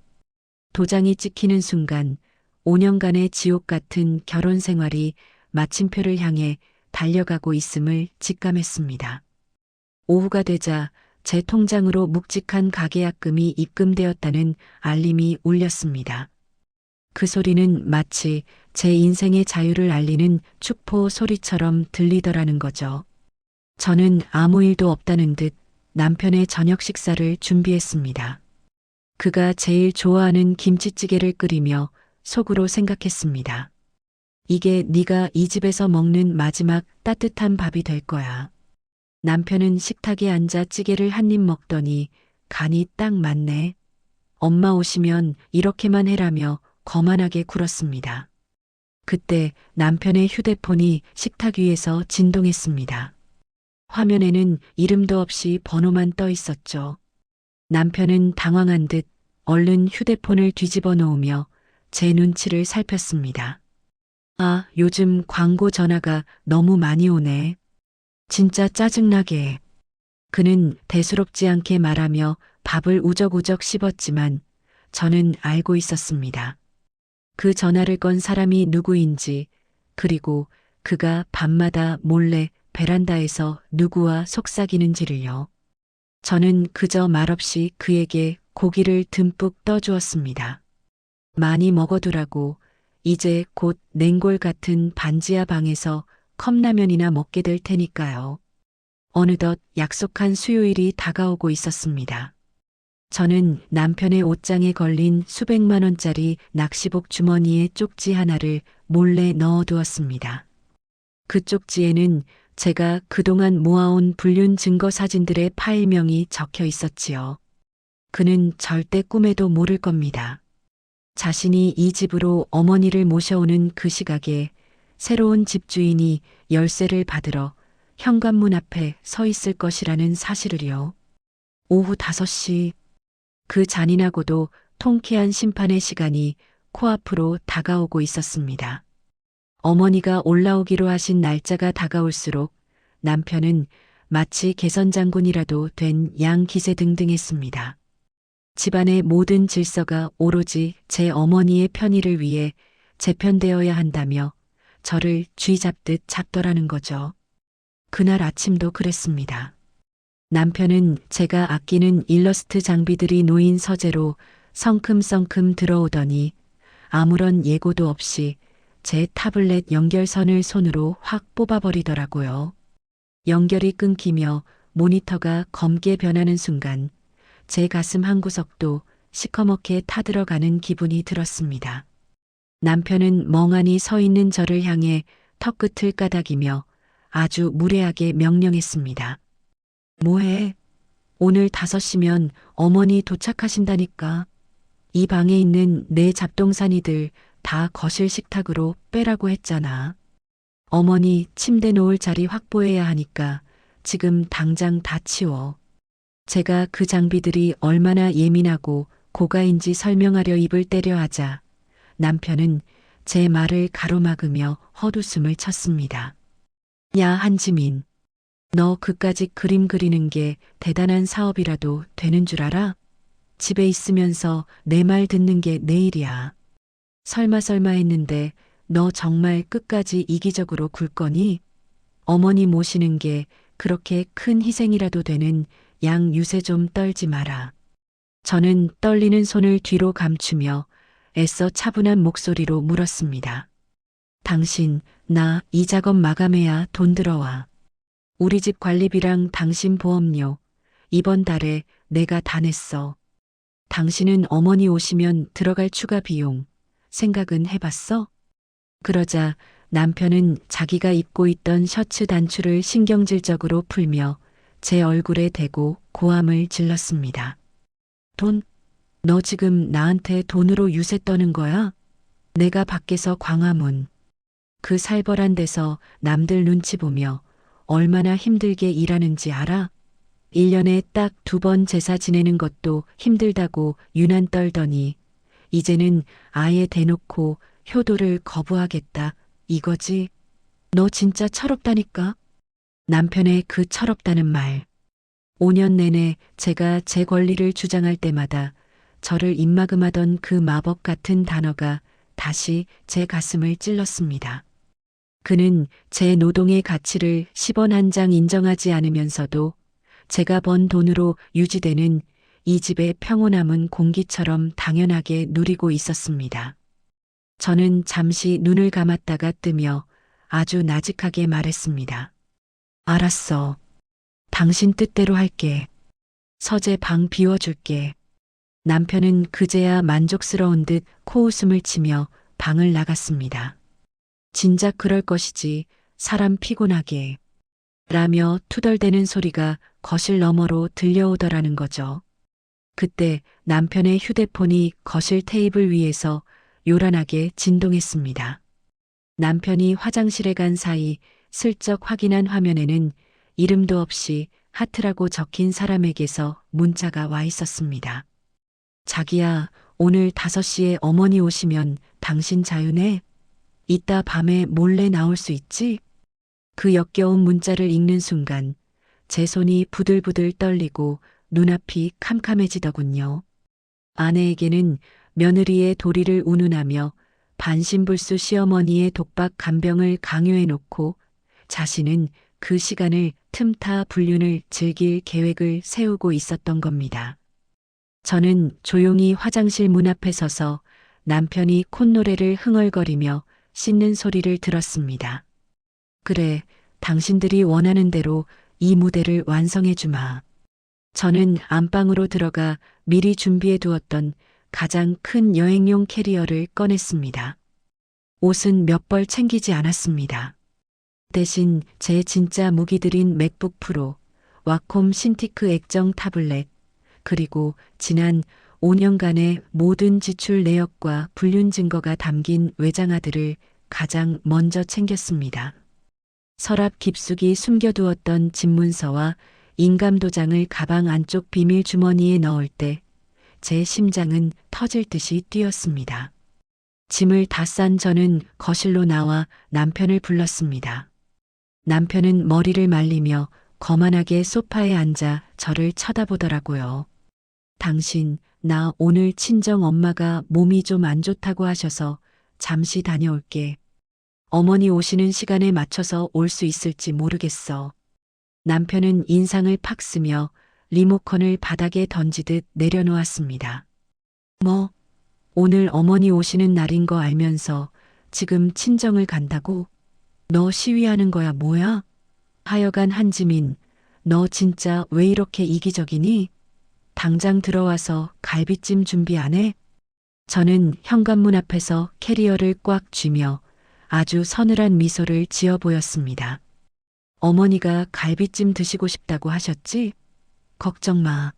도장이 찍히는 순간 5년간의 지옥 같은 결혼 생활이 마침표를 향해 달려가고 있음을 직감했습니다. 오후가 되자 제 통장으로 묵직한 가계약금이 입금되었다는 알림이 울렸습니다. 그 소리는 마치 제 인생의 자유를 알리는 축포 소리처럼 들리더라는 거죠. 저는 아무 일도 없다는 듯 남편의 저녁 식사를 준비했습니다. 그가 제일 좋아하는 김치찌개를 끓이며 속으로 생각했습니다. 이게 네가 이 집에서 먹는 마지막 따뜻한 밥이 될 거야. 남편은 식탁에 앉아 찌개를 한 입 먹더니 간이 딱 맞네. 엄마 오시면 이렇게만 해라며 거만하게 굴었습니다. 그때 남편의 휴대폰이 식탁 위에서 진동했습니다. 화면에는 이름도 없이 번호만 떠 있었죠. 남편은 당황한 듯 얼른 휴대폰을 뒤집어 놓으며 제 눈치를 살폈습니다. 아, 요즘 광고 전화가 너무 많이 오네. 진짜 짜증나게. 그는 대수롭지 않게 말하며 밥을 우적우적 씹었지만 저는 알고 있었습니다. 그 전화를 건 사람이 누구인지, 그리고 그가 밤마다 몰래 베란다에서 누구와 속삭이는지를요. 저는 그저 말없이 그에게 고기를 듬뿍 떠주었습니다. 많이 먹어두라고. 이제 곧 냉골 같은 반지하 방에서 컵라면이나 먹게 될 테니까요. 어느덧 약속한 수요일이 다가오고 있었습니다. 저는 남편의 옷장에 걸린 수백만 원짜리 낚시복 주머니에 쪽지 하나를 몰래 넣어두었습니다. 그 쪽지에는 제가 그동안 모아온 불륜 증거 사진들의 파일명이 적혀 있었지요. 그는 절대 꿈에도 모를 겁니다. 자신이 이 집으로 어머니를 모셔오는 그 시각에 새로운 집주인이 열쇠를 받으러 현관문 앞에 서 있을 것이라는 사실을요. 오후 5시, 그 잔인하고도 통쾌한 심판의 시간이 코앞으로 다가오고 있었습니다. 어머니가 올라오기로 하신 날짜가 다가올수록 남편은 마치 개선장군이라도 된 양기세등등했습니다. 집안의 모든 질서가 오로지 제 어머니의 편의를 위해 재편되어야 한다며 저를 쥐잡듯 잡더라는 거죠. 그날 아침도 그랬습니다. 남편은 제가 아끼는 일러스트 장비들이 놓인 서재로 성큼성큼 들어오더니 아무런 예고도 없이 제 타블렛 연결선을 손으로 확 뽑아버리더라고요. 연결이 끊기며 모니터가 검게 변하는 순간 제 가슴 한구석도 시커멓게 타들어가는 기분이 들었습니다. 남편은 멍하니 서 있는 저를 향해 턱끝을 까닥이며 아주 무례하게 명령했습니다. 뭐해? 오늘 5시면 어머니 도착하신다니까. 이 방에 있는 내 잡동사니들 다 거실 식탁으로 빼라고 했잖아. 어머니 침대 놓을 자리 확보해야 하니까 지금 당장 다 치워. 제가 그 장비들이 얼마나 예민하고 고가인지 설명하려 입을 때려 하자 남편은 제 말을 가로막으며 헛웃음을 쳤습니다. 야, 한지민. 너 그까짓 그림 그리는 게 대단한 사업이라도 되는 줄 알아? 집에 있으면서 내 말 듣는 게 내 일이야. 설마 했는데 너 정말 끝까지 이기적으로 굴 거니? 어머니 모시는 게 그렇게 큰 희생이라도 되는 양 유세 좀 떨지 마라. 저는 떨리는 손을 뒤로 감추며 애써 차분한 목소리로 물었습니다. 당신, 나 이 작업 마감해야 돈 들어와. 우리 집 관리비랑 당신 보험료, 이번 달에 내가 다 냈어. 당신은 어머니 오시면 들어갈 추가 비용, 생각은 해봤어? 그러자 남편은 자기가 입고 있던 셔츠 단추를 신경질적으로 풀며 제 얼굴에 대고 고함을 질렀습니다. 돈? 너 지금 나한테 돈으로 유세 떠는 거야? 내가 밖에서 광화문, 그 살벌한 데서 남들 눈치 보며 얼마나 힘들게 일하는지 알아? 1년에 딱 2번 제사 지내는 것도 힘들다고 유난 떨더니 이제는 아예 대놓고 효도를 거부하겠다 이거지? 너 진짜 철없다니까? 남편의 그 철없다는 말. 5년 내내 제가 제 권리를 주장할 때마다 저를 입막음하던 그 마법 같은 단어가 다시 제 가슴을 찔렀습니다. 그는 제 노동의 가치를 10원 한 장 인정하지 않으면서도 제가 번 돈으로 유지되는 이 집의 평온함은 공기처럼 당연하게 누리고 있었습니다. 저는 잠시 눈을 감았다가 뜨며 아주 나직하게 말했습니다. 알았어. 당신 뜻대로 할게. 서재 방 비워줄게. 남편은 그제야 만족스러운 듯 코웃음을 치며 방을 나갔습니다. 진작 그럴 것이지, 사람 피곤하게. 라며 투덜대는 소리가 거실 너머로 들려오더라는 거죠. 그때 남편의 휴대폰이 거실 테이블 위에서 요란하게 진동했습니다. 남편이 화장실에 간 사이 슬쩍 확인한 화면에는 이름도 없이 하트라고 적힌 사람에게서 문자가 와 있었습니다. 자기야, 오늘 5시에 어머니 오시면 당신 자유네? 이따 밤에 몰래 나올 수 있지? 그 역겨운 문자를 읽는 순간 제 손이 부들부들 떨리고 눈앞이 캄캄해지더군요. 아내에게는 며느리의 도리를 운운하며 반신불수 시어머니의 독박 간병을 강요해놓고 자신은 그 시간을 틈타 불륜을 즐길 계획을 세우고 있었던 겁니다. 저는 조용히 화장실 문 앞에 서서 남편이 콧노래를 흥얼거리며 씻는 소리를 들었습니다. 그래, 당신들이 원하는 대로 이 무대를 완성해 주마. 저는 안방으로 들어가 미리 준비해 두었던 가장 큰 여행용 캐리어를 꺼냈습니다. 옷은 몇 벌 챙기지 않았습니다. 대신 제 진짜 무기들인 맥북 프로, 와콤 신티크 액정 타블렛, 그리고 지난 5년간의 모든 지출 내역과 불륜 증거가 담긴 외장하드를 가장 먼저 챙겼습니다. 서랍 깊숙이 숨겨두었던 집문서와 인감도장을 가방 안쪽 비밀 주머니에 넣을 때 제 심장은 터질 듯이 뛰었습니다. 짐을 다 싼 저는 거실로 나와 남편을 불렀습니다. 남편은 머리를 말리며 거만하게 소파에 앉아 저를 쳐다보더라고요. 당신, 나 오늘 친정 엄마가 몸이 좀 안 좋다고 하셔서 잠시 다녀올게. 어머니 오시는 시간에 맞춰서 올 수 있을지 모르겠어. 남편은 인상을 팍 쓰며 리모컨을 바닥에 던지듯 내려놓았습니다. 뭐, 오늘 어머니 오시는 날인 거 알면서 지금 친정을 간다고? 너 시위하는 거야 뭐야? 하여간 한지민, 너 진짜 왜 이렇게 이기적이니? 당장 들어와서 갈비찜 준비 안 해? 저는 현관문 앞에서 캐리어를 꽉 쥐며 아주 서늘한 미소를 지어 보였습니다. 어머니가 갈비찜 드시고 싶다고 하셨지? 걱정 마.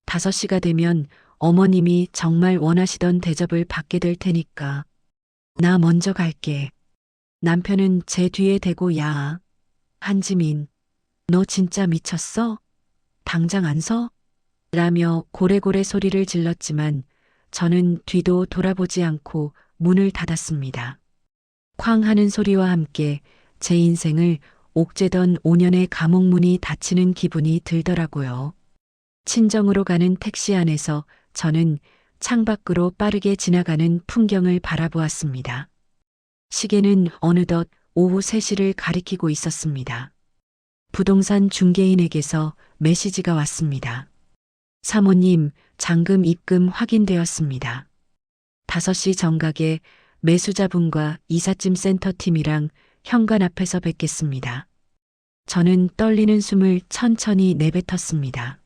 5시가 되면 어머님이 정말 원하시던 대접을 받게 될 테니까. 나 먼저 갈게. 남편은 제 뒤에 대고 야. 한지민, 너 진짜 미쳤어? 당장 안 서? 라며 고래고래 소리를 질렀지만 저는 뒤도 돌아보지 않고 문을 닫았습니다. 쾅 하는 소리와 함께 제 인생을 옥죄던 5년의 감옥문이 닫히는 기분이 들더라고요. 친정으로 가는 택시 안에서 저는 창밖으로 빠르게 지나가는 풍경을 바라보았습니다. 시계는 어느덧 오후 3시를 가리키고 있었습니다. 부동산 중개인에게서 메시지가 왔습니다. 사모님, 잔금 입금 확인되었습니다. 5시 정각에 매수자분과 이삿짐 센터팀이랑 현관 앞에서 뵙겠습니다. 저는 떨리는 숨을 천천히 내뱉었습니다.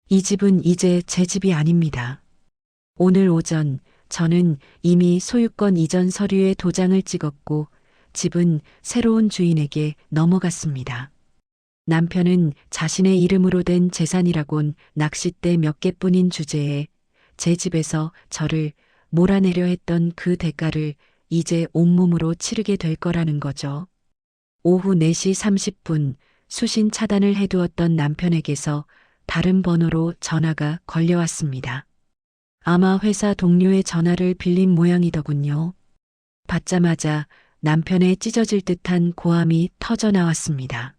이 집은 이제 제 집이 아닙니다. 오늘 오전 저는 이미 소유권 이전 서류에 도장을 찍었고 집은 새로운 주인에게 넘어갔습니다. 남편은 자신의 이름으로 된 재산이라곤 낚싯대 몇 개뿐인 주제에 제 집에서 저를 몰아내려 했던 그 대가를 이제 온몸으로 치르게 될 거라는 거죠. 오후 4시 30분 수신 차단을 해두었던 남편에게서 다른 번호로 전화가 걸려왔습니다. 아마 회사 동료의 전화를 빌린 모양이더군요. 받자마자 남편의 찢어질 듯한 고함이 터져 나왔습니다.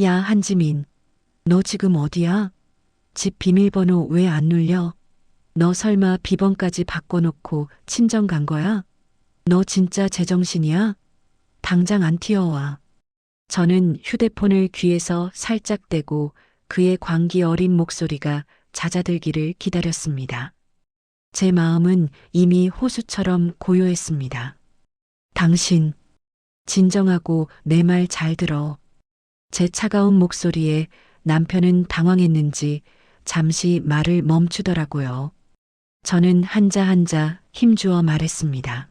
야, 한지민, 너 지금 어디야? 집 비밀번호 왜 안 눌려? 너 설마 비번까지 바꿔놓고 친정 간 거야? 너 진짜 제정신이야? 당장 안 튀어와. 저는 휴대폰을 귀에서 살짝 대고 그의 광기 어린 목소리가 잦아들기를 기다렸습니다. 제 마음은 이미 호수처럼 고요했습니다. 당신, 진정하고 내 말 잘 들어. 제 차가운 목소리에 남편은 당황했는지 잠시 말을 멈추더라고요. 저는 한자 한자 힘주어 말했습니다.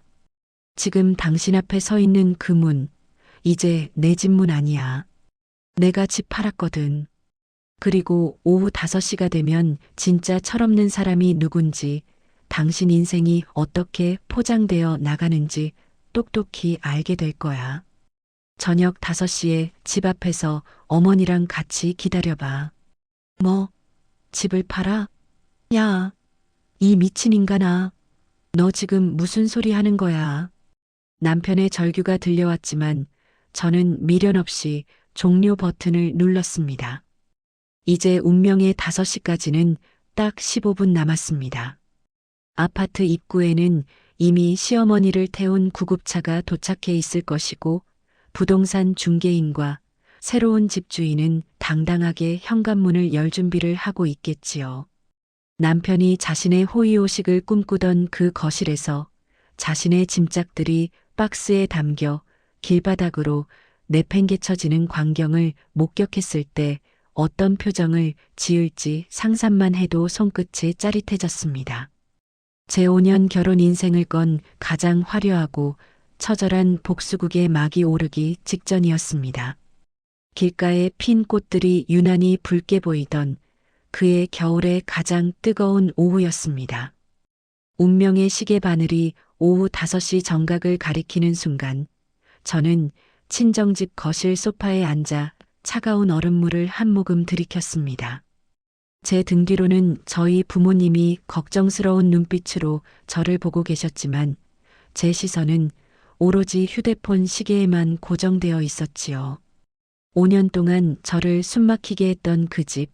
지금 당신 앞에 서 있는 그 문, 이제 내 집 문 아니야. 내가 집 팔았거든. 그리고 오후 5시가 되면 진짜 철없는 사람이 누군지, 당신 인생이 어떻게 포장되어 나가는지 똑똑히 알게 될 거야. 저녁 5시에 집 앞에서 어머니랑 같이 기다려봐. 뭐, 집을 팔아? 야, 이 미친 인간아. 너 지금 무슨 소리 하는 거야? 남편의 절규가 들려왔지만 저는 미련 없이 종료 버튼을 눌렀습니다. 이제 운명의 5시까지는 딱 15분 남았습니다. 아파트 입구에는 이미 시어머니를 태운 구급차가 도착해 있을 것이고 부동산 중개인과 새로운 집주인은 당당하게 현관문을 열 준비를 하고 있겠지요. 남편이 자신의 호의호식을 꿈꾸던 그 거실에서 자신의 짐짝들이 박스에 담겨 길바닥으로 내팽개쳐지는 광경을 목격했을 때 어떤 표정을 지을지 상상만 해도 손끝이 짜릿해졌습니다. 제 5년 결혼 인생을 건 가장 화려하고 처절한 복수국의 막이 오르기 직전이었습니다. 길가에 핀 꽃들이 유난히 붉게 보이던 그의 겨울의 가장 뜨거운 오후였습니다. 운명의 시계 바늘이 오후 5시 정각을 가리키는 순간 저는 친정집 거실 소파에 앉아 차가운 얼음물을 한 모금 들이켰습니다. 제 등 뒤로는 저희 부모님이 걱정스러운 눈빛으로 저를 보고 계셨지만 제 시선은 오로지 휴대폰 시계에만 고정되어 있었지요. 5년 동안 저를 숨막히게 했던 그 집,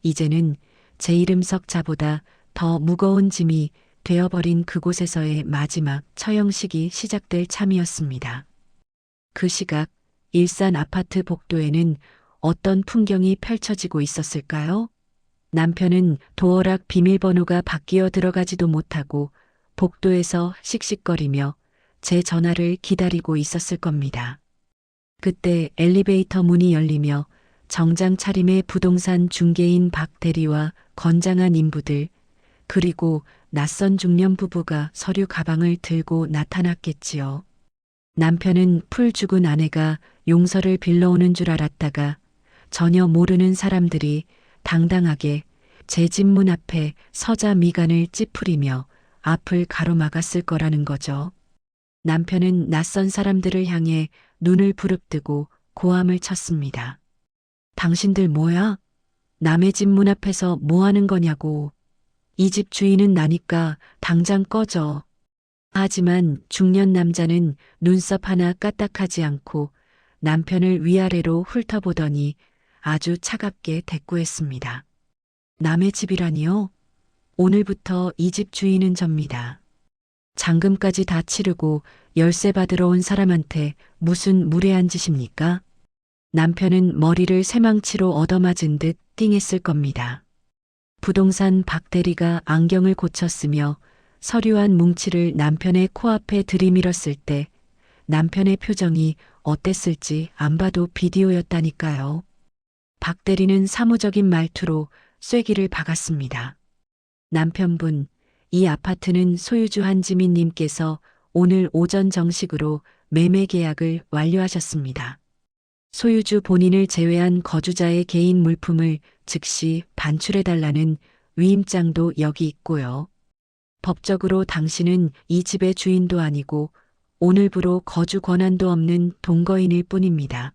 이제는 제 이름 석자보다 더 무거운 짐이 되어버린 그곳에서의 마지막 처형식이 시작될 참이었습니다. 그 시각 일산 아파트 복도에는 어떤 풍경이 펼쳐지고 있었을까요? 남편은 도어락 비밀번호가 바뀌어 들어가지도 못하고 복도에서 씩씩거리며 제 전화를 기다리고 있었을 겁니다. 그때 엘리베이터 문이 열리며 정장 차림의 부동산 중개인 박 대리와 건장한 인부들, 그리고 낯선 중년 부부가 서류 가방을 들고 나타났겠지요. 남편은 풀 죽은 아내가 용서를 빌러오는 줄 알았다가 전혀 모르는 사람들이 당당하게 제 집 문 앞에 서자 미간을 찌푸리며 앞을 가로막았을 거라는 거죠. 남편은 낯선 사람들을 향해 눈을 부릅뜨고 고함을 쳤습니다. 당신들 뭐야? 남의 집 문 앞에서 뭐 하는 거냐고. 이 집 주인은 나니까 당장 꺼져. 하지만 중년 남자는 눈썹 하나 까딱하지 않고 남편을 위아래로 훑어보더니 아주 차갑게 대꾸했습니다. 남의 집이라니요? 오늘부터 이 집 주인은 접니다. 잔금까지 다 치르고 열쇠 받으러 온 사람한테 무슨 무례한 짓입니까? 남편은 머리를 쇠망치로 얻어맞은 듯 띵했을 겁니다. 부동산 박 대리가 안경을 고쳤으며 서류한 뭉치를 남편의 코앞에 들이밀었을 때 남편의 표정이 어땠을지 안 봐도 비디오였다니까요. 박 대리는 사무적인 말투로 쐐기를 박았습니다. 남편분, 이 아파트는 소유주 한지민님께서 오늘 오전 정식으로 매매 계약을 완료하셨습니다. 소유주 본인을 제외한 거주자의 개인 물품을 즉시 반출해달라는 위임장도 여기 있고요. 법적으로 당신은 이 집의 주인도 아니고 오늘부로 거주 권한도 없는 동거인일 뿐입니다.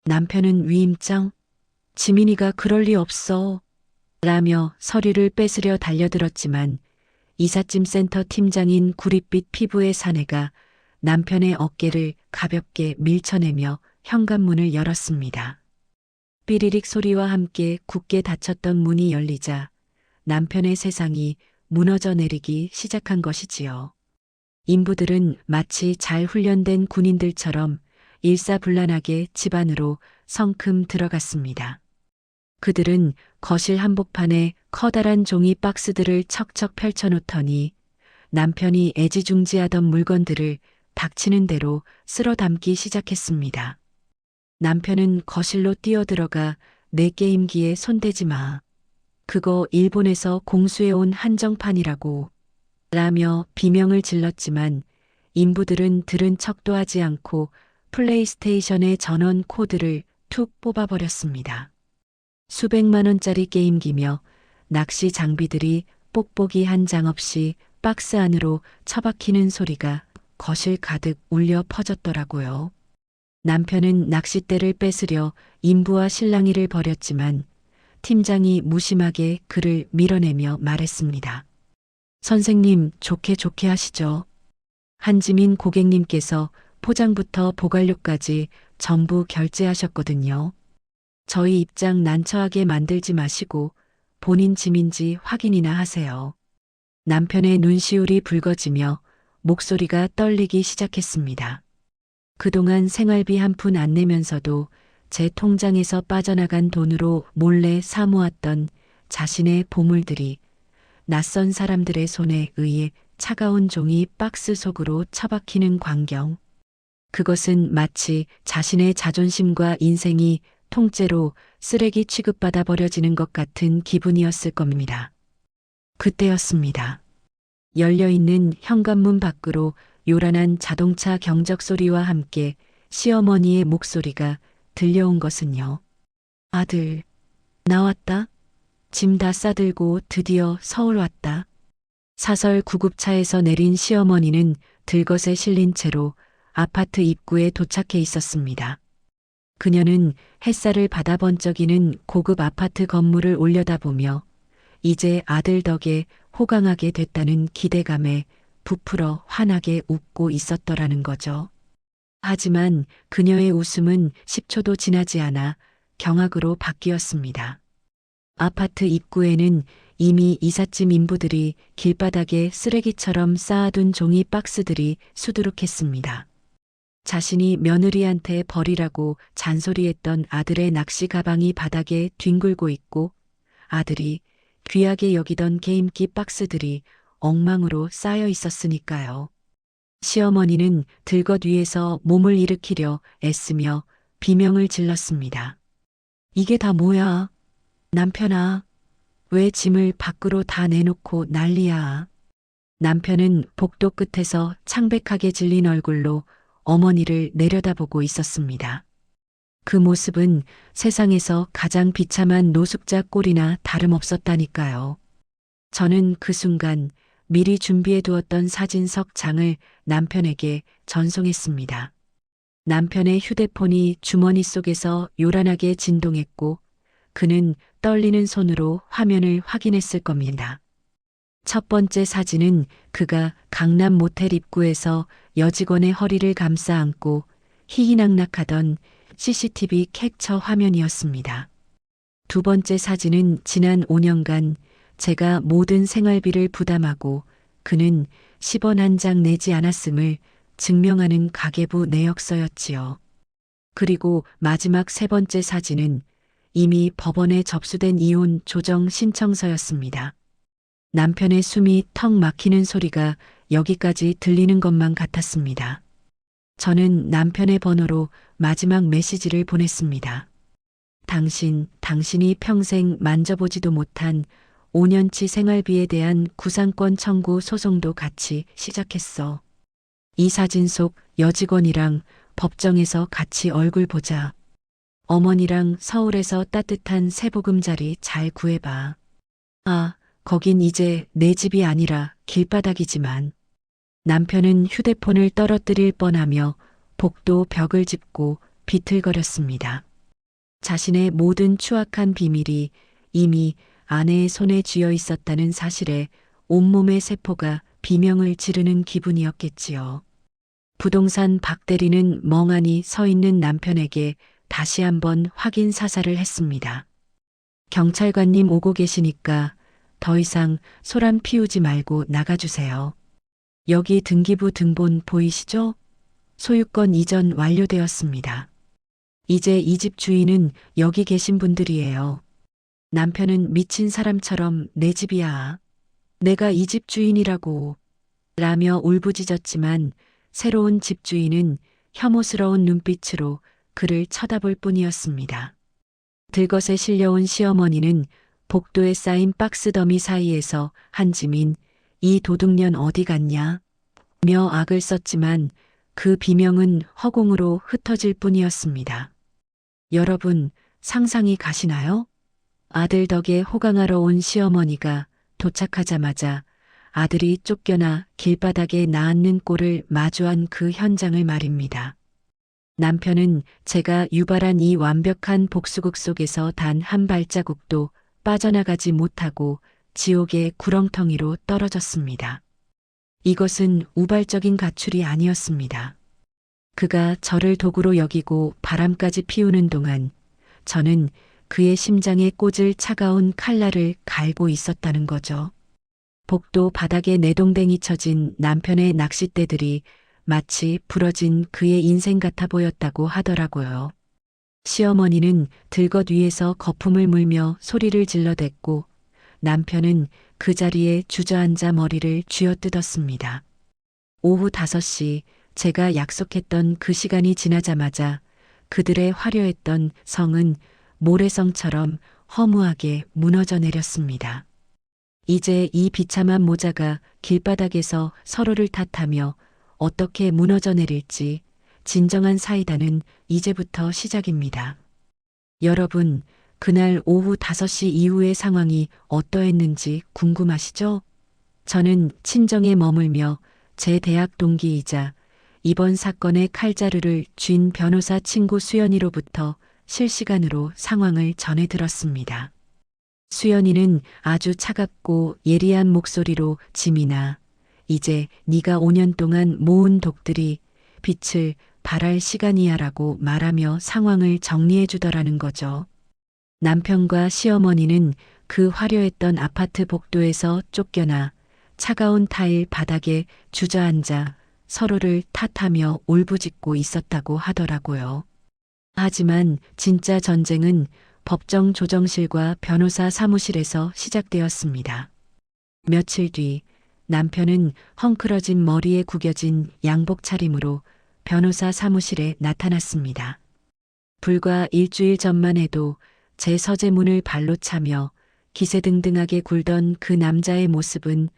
남편은 위임장? 지민이가 그럴 리 없어. 라며 서류를 뺏으려 달려들었지만 이삿짐센터 팀장인 구릿빛 피부의 사내가 남편의 어깨를 가볍게 밀쳐내며 현관문을 열었습니다. 삐리릭 소리와 함께 굳게 닫혔던 문이 열리자 남편의 세상이 무너져 내리기 시작한 것이지요. 인부들은 마치 잘 훈련된 군인들처럼 일사불란하게 집 안으로 성큼 들어갔습니다. 그들은 거실 한복판에 커다란 종이 박스들을 척척 펼쳐놓더니 남편이 애지중지하던 물건들을 닥치는 대로 쓸어 담기 시작했습니다. 남편은 거실로 뛰어들어가 내 게임기에 손대지 마. 그거 일본에서 공수해온 한정판이라고. 라며 비명을 질렀지만 인부들은 들은 척도 하지 않고 플레이스테이션의 전원 코드를 툭 뽑아버렸습니다. 수백만 원짜리 게임기며 낚시 장비들이 뽁뽁이 한 장 없이 박스 안으로 처박히는 소리가 거실 가득 울려 퍼졌더라고요. 남편은 낚싯대를 뺏으려 인부와 실랑이를 벌였지만 팀장이 무심하게 그를 밀어내며 말했습니다. 선생님, 좋게 하시죠. 한지민 고객님께서 포장부터 보관료까지 전부 결제하셨거든요. 저희 입장 난처하게 만들지 마시고 본인 짐인지 확인이나 하세요. 남편의 눈시울이 붉어지며 목소리가 떨리기 시작했습니다. 그동안 생활비 한 푼 안 내면서도 제 통장에서 빠져나간 돈으로 몰래 사모았던 자신의 보물들이 낯선 사람들의 손에 의해 차가운 종이 박스 속으로 처박히는 광경. 그것은 마치 자신의 자존심과 인생이 통째로 쓰레기 취급받아 버려지는 것 같은 기분이었을 겁니다. 그때였습니다. 열려있는 현관문 밖으로 요란한 자동차 경적 소리와 함께 시어머니의 목소리가 들려온 것은요. 아들, 나왔다. 짐 다 싸들고 드디어 서울 왔다. 사설 구급차에서 내린 시어머니는 들것에 실린 채로 아파트 입구에 도착해 있었습니다. 그녀는 햇살을 받아 번쩍이는 고급 아파트 건물을 올려다보며 이제 아들 덕에 호강하게 됐다는 기대감에 부풀어 환하게 웃고 있었더라는 거죠. 하지만 그녀의 웃음은 10초도 지나지 않아 경악으로 바뀌었습니다. 아파트 입구에는 이미 이삿짐 인부들이 길바닥에 쓰레기처럼 쌓아둔 종이 박스들이 수두룩했습니다. 자신이 며느리한테 버리라고 잔소리했던 아들의 낚시 가방이 바닥에 뒹굴고 있고 아들이 귀하게 여기던 게임기 박스들이 엉망으로 쌓여 있었으니까요. 시어머니는 들것 위에서 몸을 일으키려 애쓰며 비명을 질렀습니다. 이게 다 뭐야? 남편아, 왜 짐을 밖으로 다 내놓고 난리야? 남편은 복도 끝에서 창백하게 질린 얼굴로 어머니를 내려다보고 있었습니다. 그 모습은 세상에서 가장 비참한 노숙자 꼴이나 다름없었다니까요. 저는 그 순간 미리 준비해 두었던 사진석 장을 남편에게 전송했습니다. 남편의 휴대폰이 주머니 속에서 요란하게 진동했고 그는 떨리는 손으로 화면을 확인했을 겁니다. 첫 번째 사진은 그가 강남 모텔 입구에서 여직원의 허리를 감싸 안고 희희낙낙하던 CCTV 캡처 화면이었습니다. 두 번째 사진은 지난 5년간 제가 모든 생활비를 부담하고 그는 10원 한 장 내지 않았음을 증명하는 가계부 내역서였지요. 그리고 마지막 세 번째 사진은 이미 법원에 접수된 이혼 조정 신청서였습니다. 남편의 숨이 턱 막히는 소리가 여기까지 들리는 것만 같았습니다. 저는 남편의 번호로 마지막 메시지를 보냈습니다. 당신이 평생 만져보지도 못한 5년치 생활비에 대한 구상권 청구 소송도 같이 시작했어. 이 사진 속 여직원이랑 법정에서 같이 얼굴 보자. 어머니랑 서울에서 따뜻한 새보금자리 잘 구해봐. 아, 거긴 이제 내 집이 아니라 길바닥이지만. 남편은 휴대폰을 떨어뜨릴 뻔하며 복도 벽을 짚고 비틀거렸습니다. 자신의 모든 추악한 비밀이 이미 아내의 손에 쥐어 있었다는 사실에 온몸의 세포가 비명을 지르는 기분이었겠지요. 부동산 박 대리는 멍하니 서 있는 남편에게 다시 한번 확인 사살을 했습니다. 경찰관님 오고 계시니까 더 이상 소란 피우지 말고 나가주세요. 여기 등기부 등본 보이시죠? 소유권 이전 완료되었습니다. 이제 이 집 주인은 여기 계신 분들이에요. 남편은 미친 사람처럼 내 집이야. 내가 이 집 주인이라고. 라며 울부짖었지만 새로운 집주인은 혐오스러운 눈빛으로 그를 쳐다볼 뿐이었습니다. 들것에 실려온 시어머니는 복도에 쌓인 박스 더미 사이에서 한 짐인 이 도둑년 어디 갔냐? 며 악을 썼지만 그 비명은 허공으로 흩어질 뿐이었습니다. 여러분, 상상이 가시나요? 아들 덕에 호강하러 온 시어머니가 도착하자마자 아들이 쫓겨나 길바닥에 나앉는 꼴을 마주한 그 현장을 말입니다. 남편은 제가 유발한 이 완벽한 복수극 속에서 단 한 발자국도 빠져나가지 못하고 지옥의 구렁텅이로 떨어졌습니다. 이것은 우발적인 가출이 아니었습니다. 그가 저를 도구로 여기고 바람까지 피우는 동안 저는 그의 심장에 꽂을 차가운 칼날을 갈고 있었다는 거죠. 복도 바닥에 내동댕이 쳐진 남편의 낚싯대들이 마치 부러진 그의 인생 같아 보였다고 하더라고요. 시어머니는 들것 위에서 거품을 물며 소리를 질러댔고 남편은 그 자리에 주저앉아 머리를 쥐어뜯었습니다. 오후 5시 제가 약속했던 그 시간이 지나자마자 그들의 화려했던 성은 모래성처럼 허무하게 무너져 내렸습니다. 이제 이 비참한 모자가 길바닥에서 서로를 탓하며 어떻게 무너져 내릴지 진정한 사이다는 이제부터 시작입니다. 여러분, 그날 오후 5시 이후의 상황이 어떠했는지 궁금하시죠? 저는 친정에 머물며 제 대학 동기이자 이번 사건의 칼자루를 쥔 변호사 친구 수연이로부터 실시간으로 상황을 전해 들었습니다. 수연이는 아주 차갑고 예리한 목소리로 지민아, 이제 네가 5년 동안 모은 독들이 빛을 발할 시간이야라고 말하며 상황을 정리해 주더라는 거죠. 남편과 시어머니는 그 화려했던 아파트 복도에서 쫓겨나 차가운 타일 바닥에 주저앉아 서로를 탓하며 울부짖고 있었다고 하더라고요. 하지만 진짜 전쟁은 법정 조정실과 변호사 사무실에서 시작되었습니다. 며칠 뒤 남편은 헝클어진 머리에 구겨진 양복 차림으로 변호사 사무실에 나타났습니다. 불과 일주일 전만 해도 제 서재문을 발로 차며 기세등등하게 굴던 그 남자의 모습은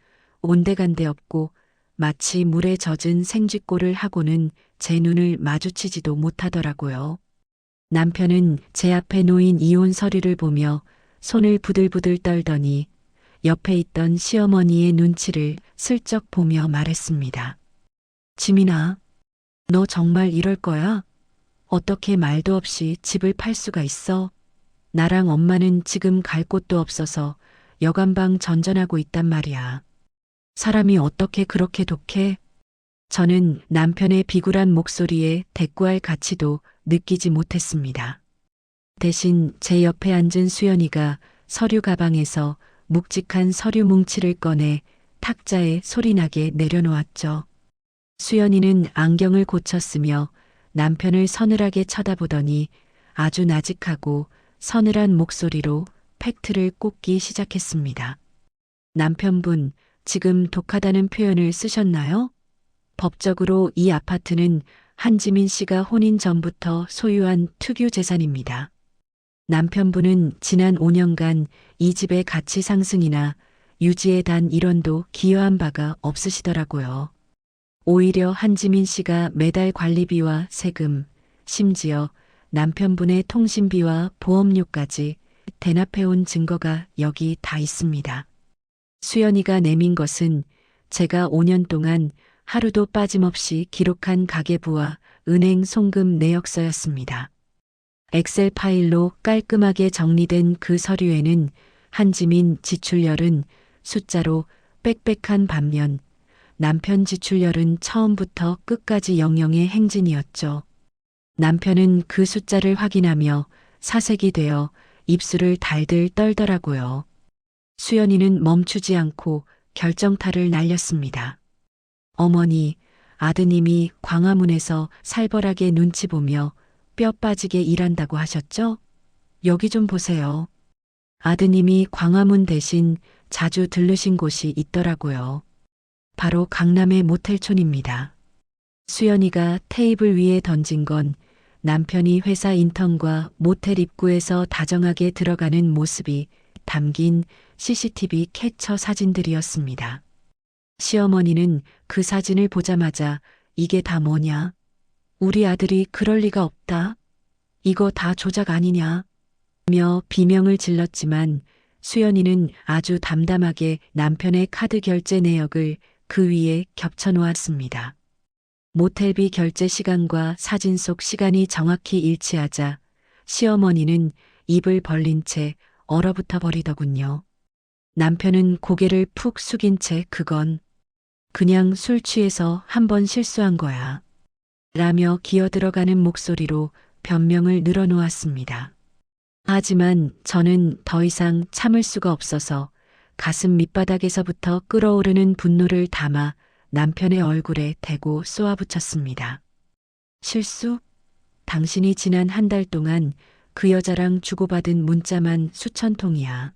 온데간데 없고 마치 물에 젖은 생쥐꼴을 하고는 제 눈을 마주치지도 못하더라고요. 남편은 제 앞에 놓인 이혼 서류를 보며 손을 부들부들 떨더니 옆에 있던 시어머니의 눈치를 슬쩍 보며 말했습니다. 지민아, 너 정말 이럴 거야? 어떻게 말도 없이 집을 팔 수가 있어? 나랑 엄마는 지금 갈 곳도 없어서 여간방 전전하고 있단 말이야. 사람이 어떻게 그렇게 독해? 저는 남편의 비굴한 목소리에 대꾸할 가치도 느끼지 못했습니다. 대신 제 옆에 앉은 수연이가 서류 가방에서 묵직한 서류 뭉치를 꺼내 탁자에 소리나게 내려놓았죠. 수연이는 안경을 고쳤으며 남편을 서늘하게 쳐다보더니 아주 나직하고 서늘한 목소리로 팩트를 꼽기 시작했습니다. 남편분, 지금 독하다는 표현을 쓰셨나요? 법적으로 이 아파트는 한지민 씨가 혼인 전부터 소유한 특유 재산입니다. 남편분은 지난 5년간 이 집의 가치 상승이나 유지에 단 1원도 기여한 바가 없으시더라고요. 오히려 한지민 씨가 매달 관리비와 세금, 심지어 남편분의 통신비와 보험료까지 대납해온 증거가 여기 다 있습니다. 수연이가 내민 것은 제가 5년 동안 하루도 빠짐없이 기록한 가계부와 은행 송금 내역서였습니다. 엑셀 파일로 깔끔하게 정리된 그 서류에는 한지민 지출열은 숫자로 빽빽한 반면 남편 지출열은 처음부터 끝까지 영영의 행진이었죠. 남편은 그 숫자를 확인하며 사색이 되어 입술을 달들 떨더라고요. 수연이는 멈추지 않고 결정타를 날렸습니다. 어머니, 아드님이 광화문에서 살벌하게 눈치 보며 뼈 빠지게 일한다고 하셨죠? 여기 좀 보세요. 아드님이 광화문 대신 자주 들르신 곳이 있더라고요. 바로 강남의 모텔촌입니다. 수연이가 테이블 위에 던진 건 남편이 회사 인턴과 모텔 입구에서 다정하게 들어가는 모습이 담긴 CCTV 캡처 사진들이었습니다. 시어머니는 그 사진을 보자마자 이게 다 뭐냐? 우리 아들이 그럴 리가 없다. 이거 다 조작 아니냐? 며 비명을 질렀지만 수연이는 아주 담담하게 남편의 카드 결제 내역을 그 위에 겹쳐 놓았습니다. 모텔비 결제 시간과 사진 속 시간이 정확히 일치하자 시어머니는 입을 벌린 채 얼어붙어 버리더군요. 남편은 고개를 푹 숙인 채 그건 그냥 술 취해서 한 번 실수한 거야. 라며 기어들어가는 목소리로 변명을 늘어놓았습니다. 하지만 저는 더 이상 참을 수가 없어서 가슴 밑바닥에서부터 끓어오르는 분노를 담아 남편의 얼굴에 대고 쏘아붙였습니다. 실수? 당신이 지난 한 달 동안 그 여자랑 주고받은 문자만 수천 통이야.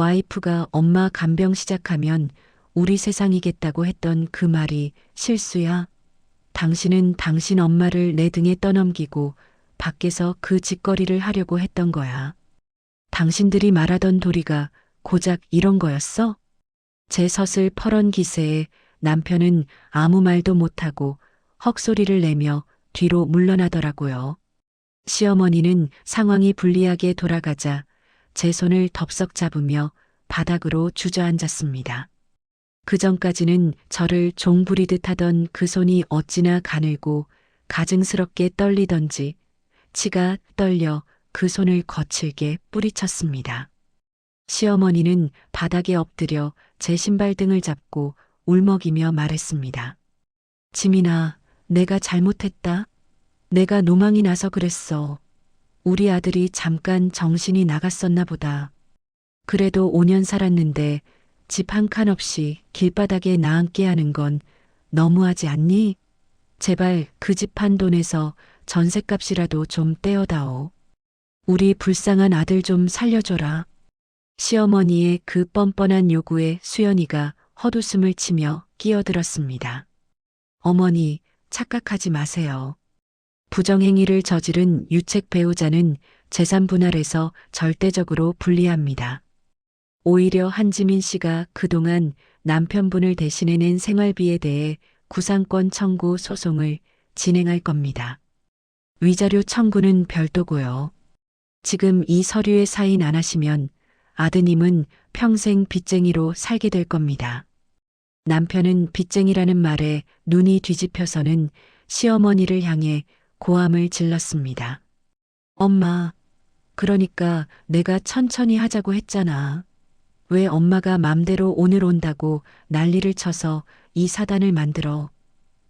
와이프가 엄마 간병 시작하면 우리 세상이겠다고 했던 그 말이 실수야. 당신은 당신 엄마를 내 등에 떠넘기고 밖에서 그 짓거리를 하려고 했던 거야. 당신들이 말하던 도리가 고작 이런 거였어? 제 섯을 퍼런 기세에 남편은 아무 말도 못하고 헉소리를 내며 뒤로 물러나더라고요. 시어머니는 상황이 불리하게 돌아가자 제 손을 덥석 잡으며 바닥으로 주저앉았습니다. 그 전까지는 저를 종 부리듯 하던 그 손이 어찌나 가늘고 가증스럽게 떨리던지 치가 떨려 그 손을 거칠게 뿌리쳤습니다. 시어머니는 바닥에 엎드려 제 신발등을 잡고 울먹이며 말했습니다. 지민아, 내가 잘못했다. 내가 노망이 나서 그랬어. 우리 아들이 잠깐 정신이 나갔었나 보다. 그래도 5년 살았는데 집 한 칸 없이 길바닥에 나앉게 하는 건 너무하지 않니? 제발 그 집 판 돈에서 전셋값이라도 좀 떼어다오. 우리 불쌍한 아들 좀 살려줘라. 시어머니의 그 뻔뻔한 요구에 수연이가 헛웃음을 치며 끼어들었습니다. 어머니, 착각하지 마세요. 부정행위를 저지른 유책 배우자는 재산 분할에서 절대적으로 불리합니다. 오히려 한지민 씨가 그동안 남편분을 대신해낸 생활비에 대해 구상권 청구 소송을 진행할 겁니다. 위자료 청구는 별도고요. 지금 이 서류에 사인 안 하시면 아드님은 평생 빚쟁이로 살게 될 겁니다. 남편은 빚쟁이라는 말에 눈이 뒤집혀서는 시어머니를 향해 고함을 질렀습니다. 엄마, 그러니까 내가 천천히 하자고 했잖아. 왜 엄마가 맘대로 오늘 온다고 난리를 쳐서 이 사단을 만들어.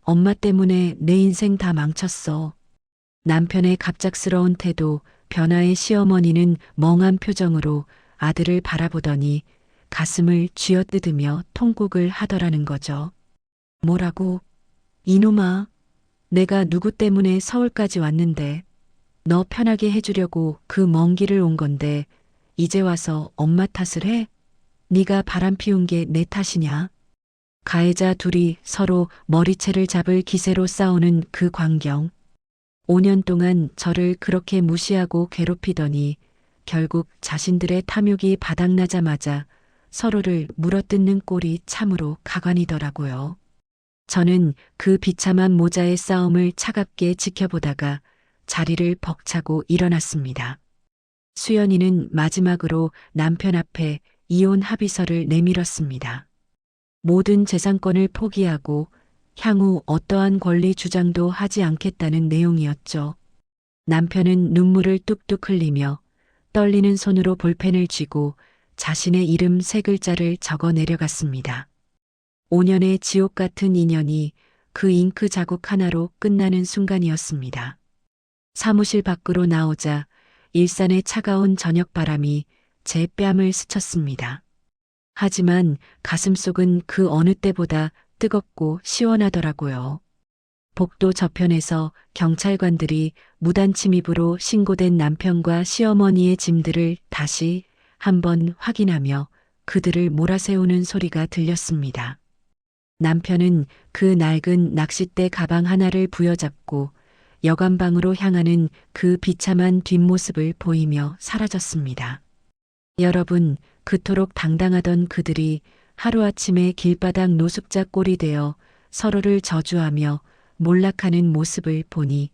엄마 때문에 내 인생 다 망쳤어. 남편의 갑작스러운 태도, 변화의 시어머니는 멍한 표정으로 아들을 바라보더니 가슴을 쥐어뜯으며 통곡을 하더라는 거죠. 뭐라고? 이놈아, 내가 누구 때문에 서울까지 왔는데 너 편하게 해주려고 그 먼 길을 온 건데 이제 와서 엄마 탓을 해? 네가 바람 피운 게 내 탓이냐? 가해자 둘이 서로 머리채를 잡을 기세로 싸우는 그 광경. 5년 동안 저를 그렇게 무시하고 괴롭히더니 결국 자신들의 탐욕이 바닥나자마자 서로를 물어뜯는 꼴이 참으로 가관이더라고요. 저는 그 비참한 모자의 싸움을 차갑게 지켜보다가 자리를 벅차고 일어났습니다. 수연이는 마지막으로 남편 앞에 이혼 합의서를 내밀었습니다. 모든 재산권을 포기하고 향후 어떠한 권리 주장도 하지 않겠다는 내용이었죠. 남편은 눈물을 뚝뚝 흘리며 떨리는 손으로 볼펜을 쥐고 자신의 이름 3글자를 적어 내려갔습니다. 5년의 지옥 같은 인연이 그 잉크 자국 하나로 끝나는 순간이었습니다. 사무실 밖으로 나오자 일산의 차가운 저녁바람이 제 뺨을 스쳤습니다. 하지만 가슴속은 그 어느 때보다 뜨겁고 시원하더라고요. 복도 저편에서 경찰관들이 무단 침입으로 신고된 남편과 시어머니의 짐들을 다시 한번 확인하며 그들을 몰아세우는 소리가 들렸습니다. 남편은 그 낡은 낚싯대 가방 하나를 부여잡고 여관방으로 향하는 그 비참한 뒷모습을 보이며 사라졌습니다. 여러분, 그토록 당당하던 그들이 하루아침에 길바닥 노숙자 꼴이 되어 서로를 저주하며 몰락하는 모습을 보니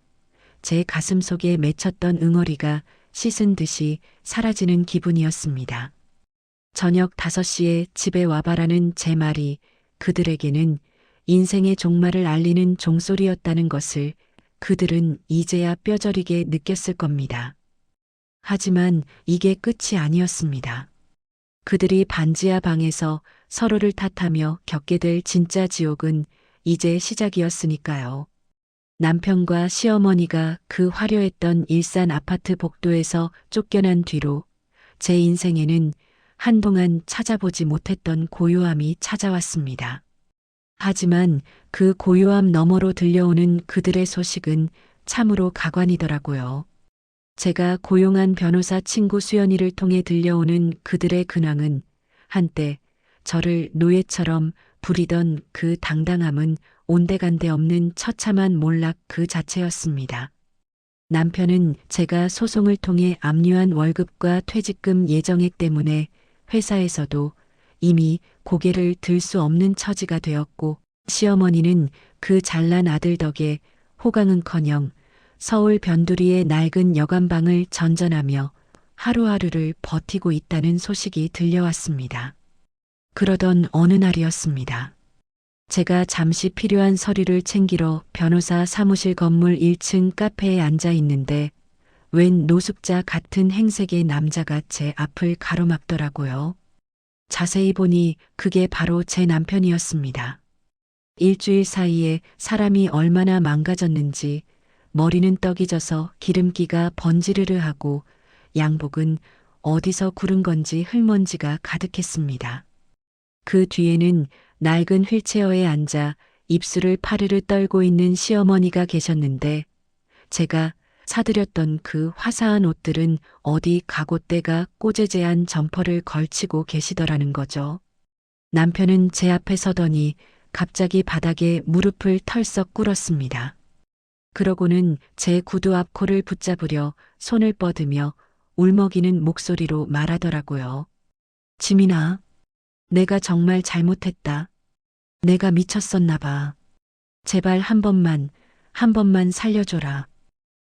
제 가슴 속에 맺혔던 응어리가 씻은 듯이 사라지는 기분이었습니다. 저녁 5시에 집에 와봐라는 제 말이 그들에게는 인생의 종말을 알리는 종소리였다는 것을 그들은 이제야 뼈저리게 느꼈을 겁니다. 하지만 이게 끝이 아니었습니다. 그들이 반지하 방에서 서로를 탓하며 겪게 될 진짜 지옥은 이제 시작이었으니까요. 남편과 시어머니가 그 화려했던 일산 아파트 복도에서 쫓겨난 뒤로 제 인생에는 한동안 찾아보지 못했던 고요함이 찾아왔습니다. 하지만 그 고요함 너머로 들려오는 그들의 소식은 참으로 가관이더라고요. 제가 고용한 변호사 친구 수연이를 통해 들려오는 그들의 근황은 한때 저를 노예처럼 부리던 그 당당함은 온데간데 없는 처참한 몰락 그 자체였습니다. 남편은 제가 소송을 통해 압류한 월급과 퇴직금 예정액 때문에 회사에서도 이미 고개를 들 수 없는 처지가 되었고, 시어머니는 그 잘난 아들 덕에 호강은커녕 서울 변두리의 낡은 여관방을 전전하며 하루하루를 버티고 있다는 소식이 들려왔습니다. 그러던 어느 날이었습니다. 제가 잠시 필요한 서류를 챙기러 변호사 사무실 건물 1층 카페에 앉아 있는데 웬 노숙자 같은 행색의 남자가 제 앞을 가로막더라고요. 자세히 보니 그게 바로 제 남편이었습니다. 일주일 사이에 사람이 얼마나 망가졌는지 머리는 떡이 져서 기름기가 번지르르 하고 양복은 어디서 구른 건지 흙먼지가 가득했습니다. 그 뒤에는 낡은 휠체어에 앉아 입술을 파르르 떨고 있는 시어머니가 계셨는데 제가 사들였던 그 화사한 옷들은 어디 가곳대가 꼬재재한 점퍼를 걸치고 계시더라는 거죠. 남편은 제 앞에 서더니 갑자기 바닥에 무릎을 털썩 꿇었습니다. 그러고는 제 구두 앞 코를 붙잡으려 손을 뻗으며 울먹이는 목소리로 말하더라고요. 지민아, 내가 정말 잘못했다. 내가 미쳤었나 봐. 제발 한 번만 살려줘라.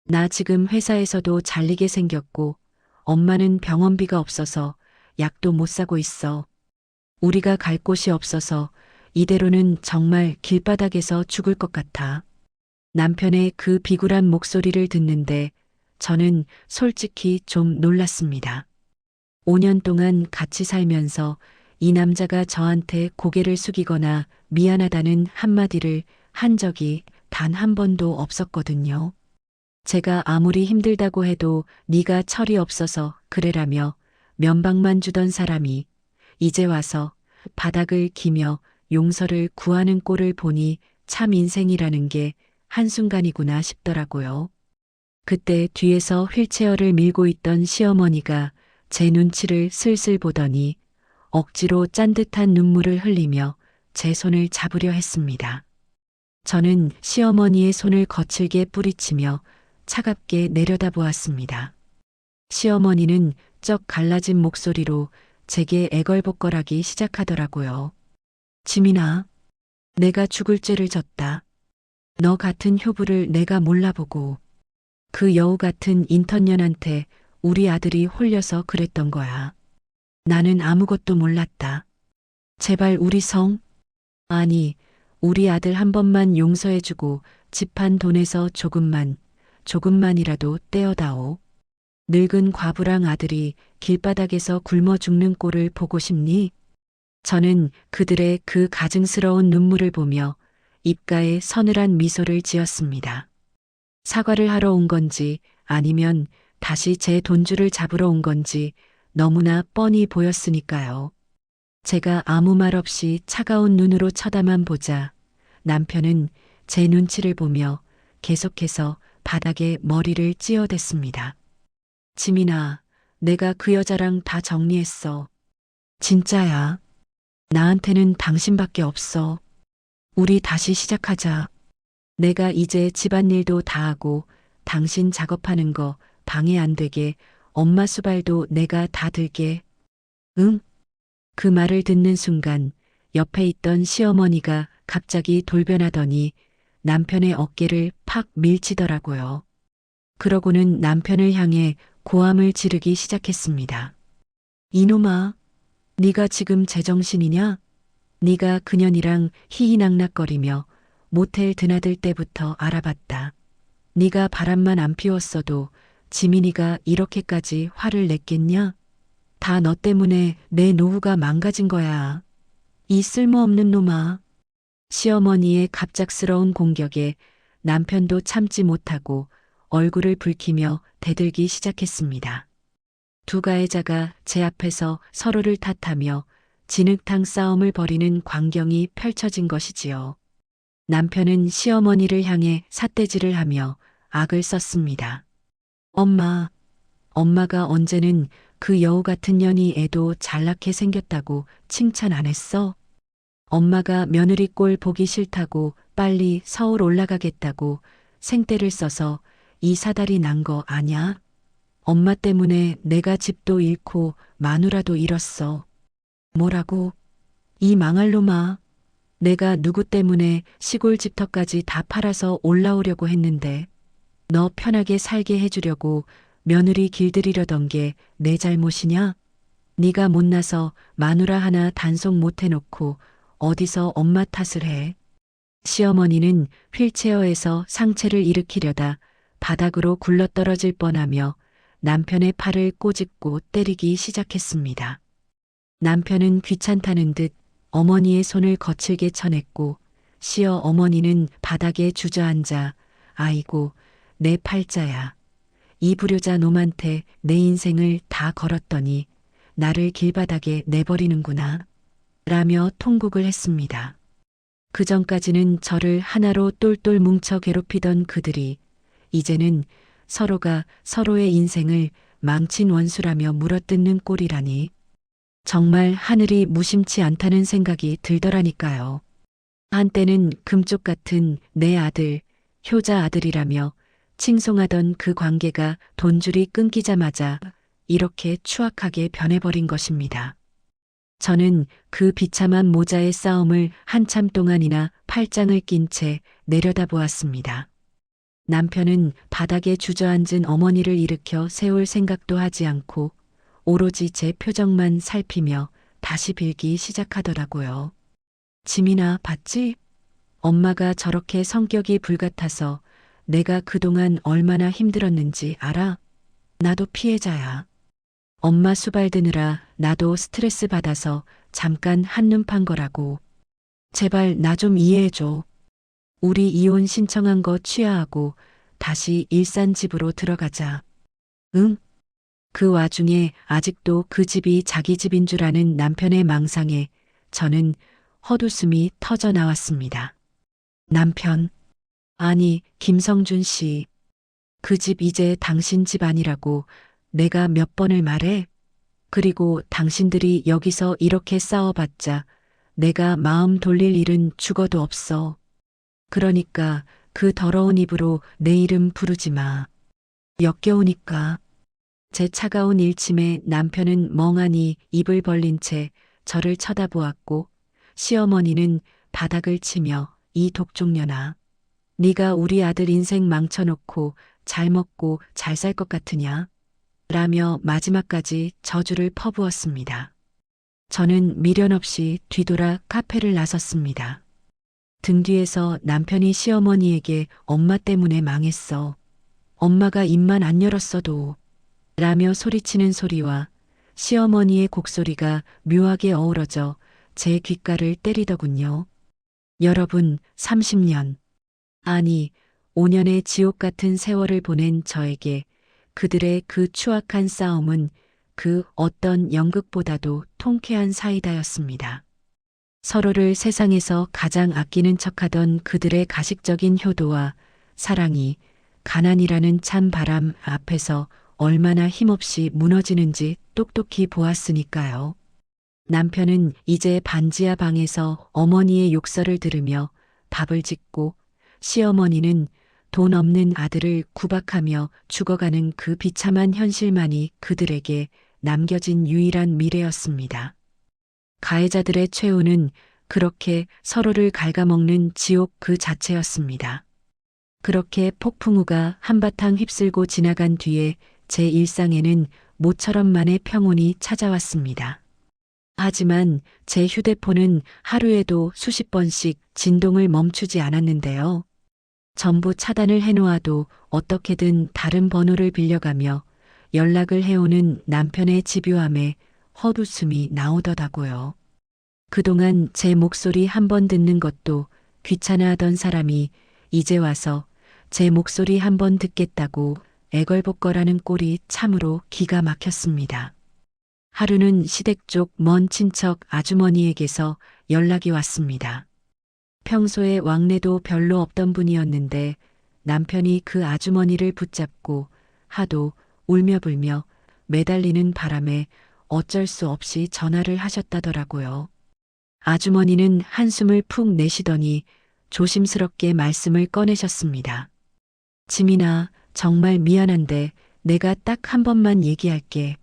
나 지금 회사에서도 잘리게 생겼고 엄마는 병원비가 없어서 약도 못 사고 있어. 우리가 갈 곳이 없어서 이대로는 정말 길바닥에서 죽을 것 같아. 남편의 그 비굴한 목소리를 듣는데 저는 솔직히 좀 놀랐습니다. 5년 동안 같이 살면서 이 남자가 저한테 고개를 숙이거나 미안하다는 한마디를 한 적이 단 한 번도 없었거든요. 제가 아무리 힘들다고 해도 네가 철이 없어서 그래라며 면박만 주던 사람이 이제 와서 바닥을 기며 용서를 구하는 꼴을 보니 참 인생이라는 게 한순간이구나 싶더라고요. 그때 뒤에서 휠체어를 밀고 있던 시어머니가 제 눈치를 슬슬 보더니 억지로 짠듯한 눈물을 흘리며 제 손을 잡으려 했습니다. 저는 시어머니의 손을 거칠게 뿌리치며 차갑게 내려다보았습니다. 시어머니는 쩍 갈라진 목소리로 제게 애걸복걸하기 시작하더라고요. 지민아, 내가 죽을 죄를 졌다. 너 같은 효부를 내가 몰라보고 그 여우 같은 인턴년한테 우리 아들이 홀려서 그랬던 거야. 나는 아무것도 몰랐다. 제발 우리 아니, 우리 아들 한 번만 용서해주고 집한 돈에서 조금만이라도 떼어다오. 늙은 과부랑 아들이 길바닥에서 굶어 죽는 꼴을 보고 싶니? 저는 그들의 그 가증스러운 눈물을 보며 입가에 서늘한 미소를 지었습니다. 사과를 하러 온 건지 아니면 다시 제 돈줄을 잡으러 온 건지 너무나 뻔히 보였으니까요. 제가 아무 말 없이 차가운 눈으로 쳐다만 보자 남편은 제 눈치를 보며 계속해서 바닥에 머리를 찧어댔습니다. 지민아, 내가 그 여자랑 다 정리했어. 진짜야. 나한테는 당신밖에 없어. 우리 다시 시작하자. 내가 이제 집안일도 다 하고 당신 작업하는 거 방해 안 되게 엄마 수발도 내가 다 들게. 응? 그 말을 듣는 순간 옆에 있던 시어머니가 갑자기 돌변하더니 남편의 어깨를 팍 밀치더라고요. 그러고는 남편을 향해 고함을 지르기 시작했습니다. 이놈아, 네가 지금 제정신이냐? 네가 그년이랑 희희낙낙거리며 모텔 드나들 때부터 알아봤다. 네가 바람만 안 피웠어도 지민이가 이렇게까지 화를 냈겠냐? 다 너 때문에 내 노후가 망가진 거야. 이 쓸모없는 놈아. 시어머니의 갑작스러운 공격에 남편도 참지 못하고 얼굴을 붉히며 대들기 시작했습니다. 두 가해자가 제 앞에서 서로를 탓하며 진흙탕 싸움을 벌이는 광경이 펼쳐진 것이지요. 남편은 시어머니를 향해 삿대질을 하며 악을 썼습니다. 엄마, 엄마가 언제는 그 여우 같은 년이 애도 잘나게 생겼다고 칭찬 안 했어? 엄마가 며느리 꼴 보기 싫다고 빨리 서울 올라가겠다고 생떼를 써서 이 사달이 난 거 아냐? 엄마 때문에 내가 집도 잃고 마누라도 잃었어. 뭐라고? 이 망할 놈아. 내가 누구 때문에 시골 집터까지 다 팔아서 올라오려고 했는데 너 편하게 살게 해주려고 며느리 길들이려던 게 내 잘못이냐? 네가 못나서 마누라 하나 단속 못 해놓고 어디서 엄마 탓을 해? 시어머니는 휠체어에서 상체를 일으키려다 바닥으로 굴러떨어질 뻔하며 남편의 팔을 꼬집고 때리기 시작했습니다. 남편은 귀찮다는 듯 어머니의 손을 거칠게 쳐냈고 시어 어머니는 바닥에 주저앉아 아이고 내 팔자야. 이 불효자 놈한테 내 인생을 다 걸었더니 나를 길바닥에 내버리는구나. 라며 통곡을 했습니다. 그 전까지는 저를 하나로 똘똘 뭉쳐 괴롭히던 그들이 이제는 서로가 서로의 인생을 망친 원수라며 물어뜯는 꼴이라니 정말 하늘이 무심치 않다는 생각이 들더라니까요. 한때는 금쪽 같은 내 아들, 효자 아들이라며 칭송하던 그 관계가 돈줄이 끊기자마자 이렇게 추악하게 변해버린 것입니다. 저는 그 비참한 모자의 싸움을 한참 동안이나 팔짱을 낀 채 내려다보았습니다. 남편은 바닥에 주저앉은 어머니를 일으켜 세울 생각도 하지 않고 오로지 제 표정만 살피며 다시 빌기 시작하더라고요. 지민아, 봤지? 엄마가 저렇게 성격이 불같아서 내가 그동안 얼마나 힘들었는지 알아? 나도 피해자야. 엄마 수발 드느라 나도 스트레스 받아서 잠깐 한눈 판 거라고. 제발 나 좀 이해해줘. 우리 이혼 신청한 거 취하하고 다시 일산 집으로 들어가자. 응? 그 와중에 아직도 그 집이 자기 집인 줄 아는 남편의 망상에 저는 헛웃음이 터져 나왔습니다. 남편. 아니, 김성준 씨. 그 집 이제 당신 집 아니라고 내가 몇 번을 말해? 그리고 당신들이 여기서 이렇게 싸워봤자 내가 마음 돌릴 일은 죽어도 없어. 그러니까 그 더러운 입으로 내 이름 부르지 마. 역겨우니까. 제 차가운 일침에 남편은 멍하니 입을 벌린 채 저를 쳐다보았고 시어머니는 바닥을 치며 이 독종년아. 네가 우리 아들 인생 망쳐놓고 잘 먹고 잘 살 것 같으냐? 라며 마지막까지 저주를 퍼부었습니다. 저는 미련 없이 뒤돌아 카페를 나섰습니다. 등 뒤에서 남편이 시어머니에게 엄마 때문에 망했어. 엄마가 입만 안 열었어도 라며 소리치는 소리와 시어머니의 곡소리가 묘하게 어우러져 제 귓가를 때리더군요. 여러분, 30년, 아니 5년의 지옥 같은 세월을 보낸 저에게 그들의 그 추악한 싸움은 그 어떤 연극보다도 통쾌한 사이다였습니다. 서로를 세상에서 가장 아끼는 척하던 그들의 가식적인 효도와 사랑이 가난이라는 찬 바람 앞에서 얼마나 힘없이 무너지는지 똑똑히 보았으니까요. 남편은 이제 반지하 방에서 어머니의 욕설을 들으며 밥을 짓고 시어머니는 돈 없는 아들을 구박하며 죽어가는 그 비참한 현실만이 그들에게 남겨진 유일한 미래였습니다. 가해자들의 최후는 그렇게 서로를 갉아먹는 지옥 그 자체였습니다. 그렇게 폭풍우가 한바탕 휩쓸고 지나간 뒤에 제 일상에는 모처럼만의 평온이 찾아왔습니다. 하지만 제 휴대폰은 하루에도 수십 번씩 진동을 멈추지 않았는데요. 전부 차단을 해놓아도 어떻게든 다른 번호를 빌려가며 연락을 해오는 남편의 집요함에 헛웃음이 나오더라고요. 그동안 제 목소리 한 번 듣는 것도 귀찮아하던 사람이 이제 와서 제 목소리 한 번 듣겠다고 애걸복걸하는 꼴이 참으로 기가 막혔습니다. 하루는 시댁 쪽 먼 친척 아주머니에게서 연락이 왔습니다. 평소에 왕래도 별로 없던 분이었는데 남편이 그 아주머니를 붙잡고 하도 울며불며 매달리는 바람에 어쩔 수 없이 전화를 하셨다더라고요. 아주머니는 한숨을 푹 내쉬더니 조심스럽게 말씀을 꺼내셨습니다. 지민아, 정말 미안한데 내가 딱 한 번만 얘기할게.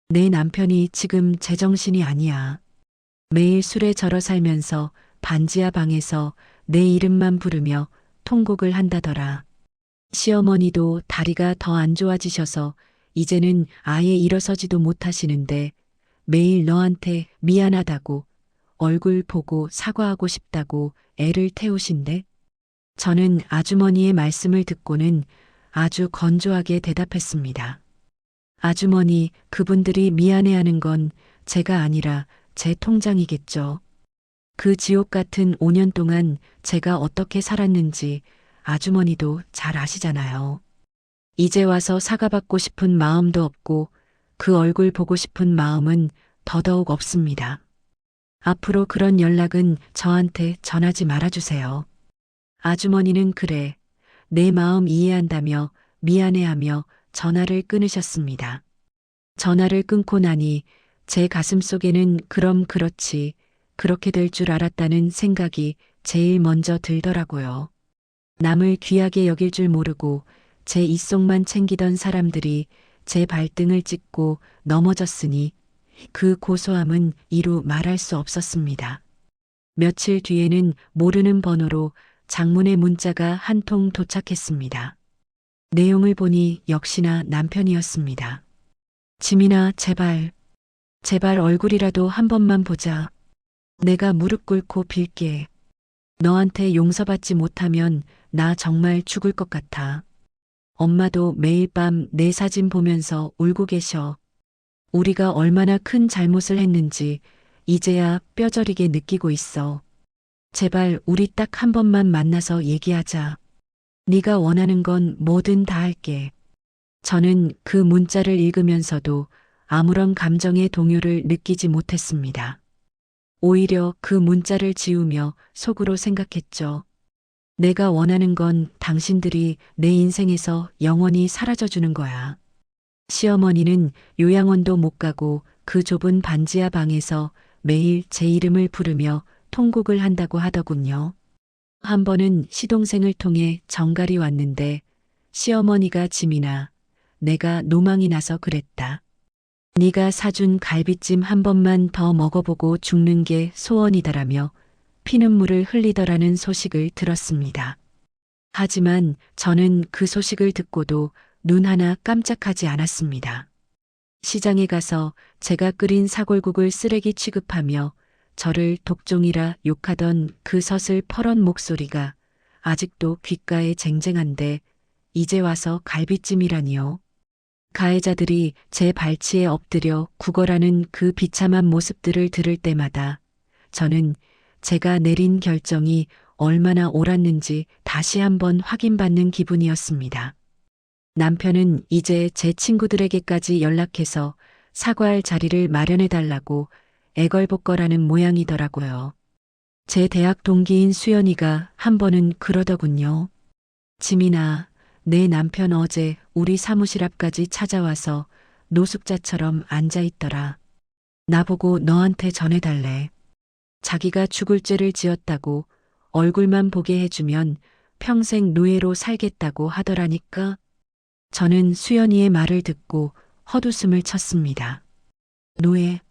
내 남편이 지금 제정신이 아니야. 매일 술에 절어 살면서 반지하 방에서 내 이름만 부르며 통곡을 한다더라. 시어머니도 다리가 더 안 좋아지셔서 이제는 아예 일어서지도 못하시는데 매일 너한테 미안하다고 얼굴 보고 사과하고 싶다고 애를 태우신대. 저는 아주머니의 말씀을 듣고는 아주 건조하게 대답했습니다. 아주머니, 그분들이 미안해하는 건 제가 아니라 제 통장이겠죠. 그 지옥 같은 5년 동안 제가 어떻게 살았는지 아주머니도 잘 아시잖아요. 이제 와서 사과받고 싶은 마음도 없고 그 얼굴 보고 싶은 마음은 더더욱 없습니다. 앞으로 그런 연락은 저한테 전하지 말아주세요. 아주머니는 그래, 내 마음 이해한다며 미안해하며 전화를 끊으셨습니다. 전화를 끊고 나니 제 가슴 속에는 그럼 그렇지, 그렇게 될 줄 알았다는 생각이 제일 먼저 들더라고요. 남을 귀하게 여길 줄 모르고 제 입속만 챙기던 사람들이 제 발등을 찍고 넘어졌으니 그 고소함은 이루 말할 수 없었습니다. 며칠 뒤에는 모르는 번호로 장문의 문자가 한 통 도착했습니다. 내용을 보니 역시나 남편이었습니다. 지민아, 제발 얼굴이라도 한 번만 보자. 내가 무릎 꿇고 빌게. 너한테 용서받지 못하면 나 정말 죽을 것 같아. 엄마도 매일 밤 내 사진 보면서 울고 계셔. 우리가 얼마나 큰 잘못을 했는지 이제야 뼈저리게 느끼고 있어. 제발 우리 딱 한 번만 만나서 얘기하자. 네가 원하는 건 뭐든 다 할게. 저는 그 문자를 읽으면서도 아무런 감정의 동요를 느끼지 못했습니다. 오히려 그 문자를 지우며 속으로 생각했죠. 내가 원하는 건 당신들이 내 인생에서 영원히 사라져주는 거야. 시어머니는 요양원도 못 가고 그 좁은 반지하 방에서 매일 제 이름을 부르며 통곡을 한다고 하더군요. 한 번은 시동생을 통해 정갈이 왔는데 시어머니가 지민아, 내가 노망이 나서 그랬다. 네가 사준 갈비찜 한 번만 더 먹어보고 죽는 게 소원이다라며 피눈물을 흘리더라는 소식을 들었습니다. 하지만 저는 그 소식을 듣고도 눈 하나 깜짝하지 않았습니다. 시장에 가서 제가 끓인 사골국을 쓰레기 취급하며 저를 독종이라 욕하던 그 서슬퍼런 목소리가 아직도 귓가에 쟁쟁한데 이제 와서 갈비찜이라니요. 가해자들이 제 발치에 엎드려 구걸하는 그 비참한 모습들을 들을 때마다 저는 제가 내린 결정이 얼마나 옳았는지 다시 한번 확인받는 기분이었습니다. 남편은 이제 제 친구들에게까지 연락해서 사과할 자리를 마련해달라고 애걸복걸하는 모양이더라고요. 제 대학 동기인 수연이가 한 번은 그러더군요. 지민아, 내 남편 어제 우리 사무실 앞까지 찾아와서 노숙자처럼 앉아있더라. 나보고 너한테 전해달래. 자기가 죽을 죄를 지었다고 얼굴만 보게 해주면 평생 노예로 살겠다고 하더라니까. 저는 수연이의 말을 듣고 헛웃음을 쳤습니다. 노예.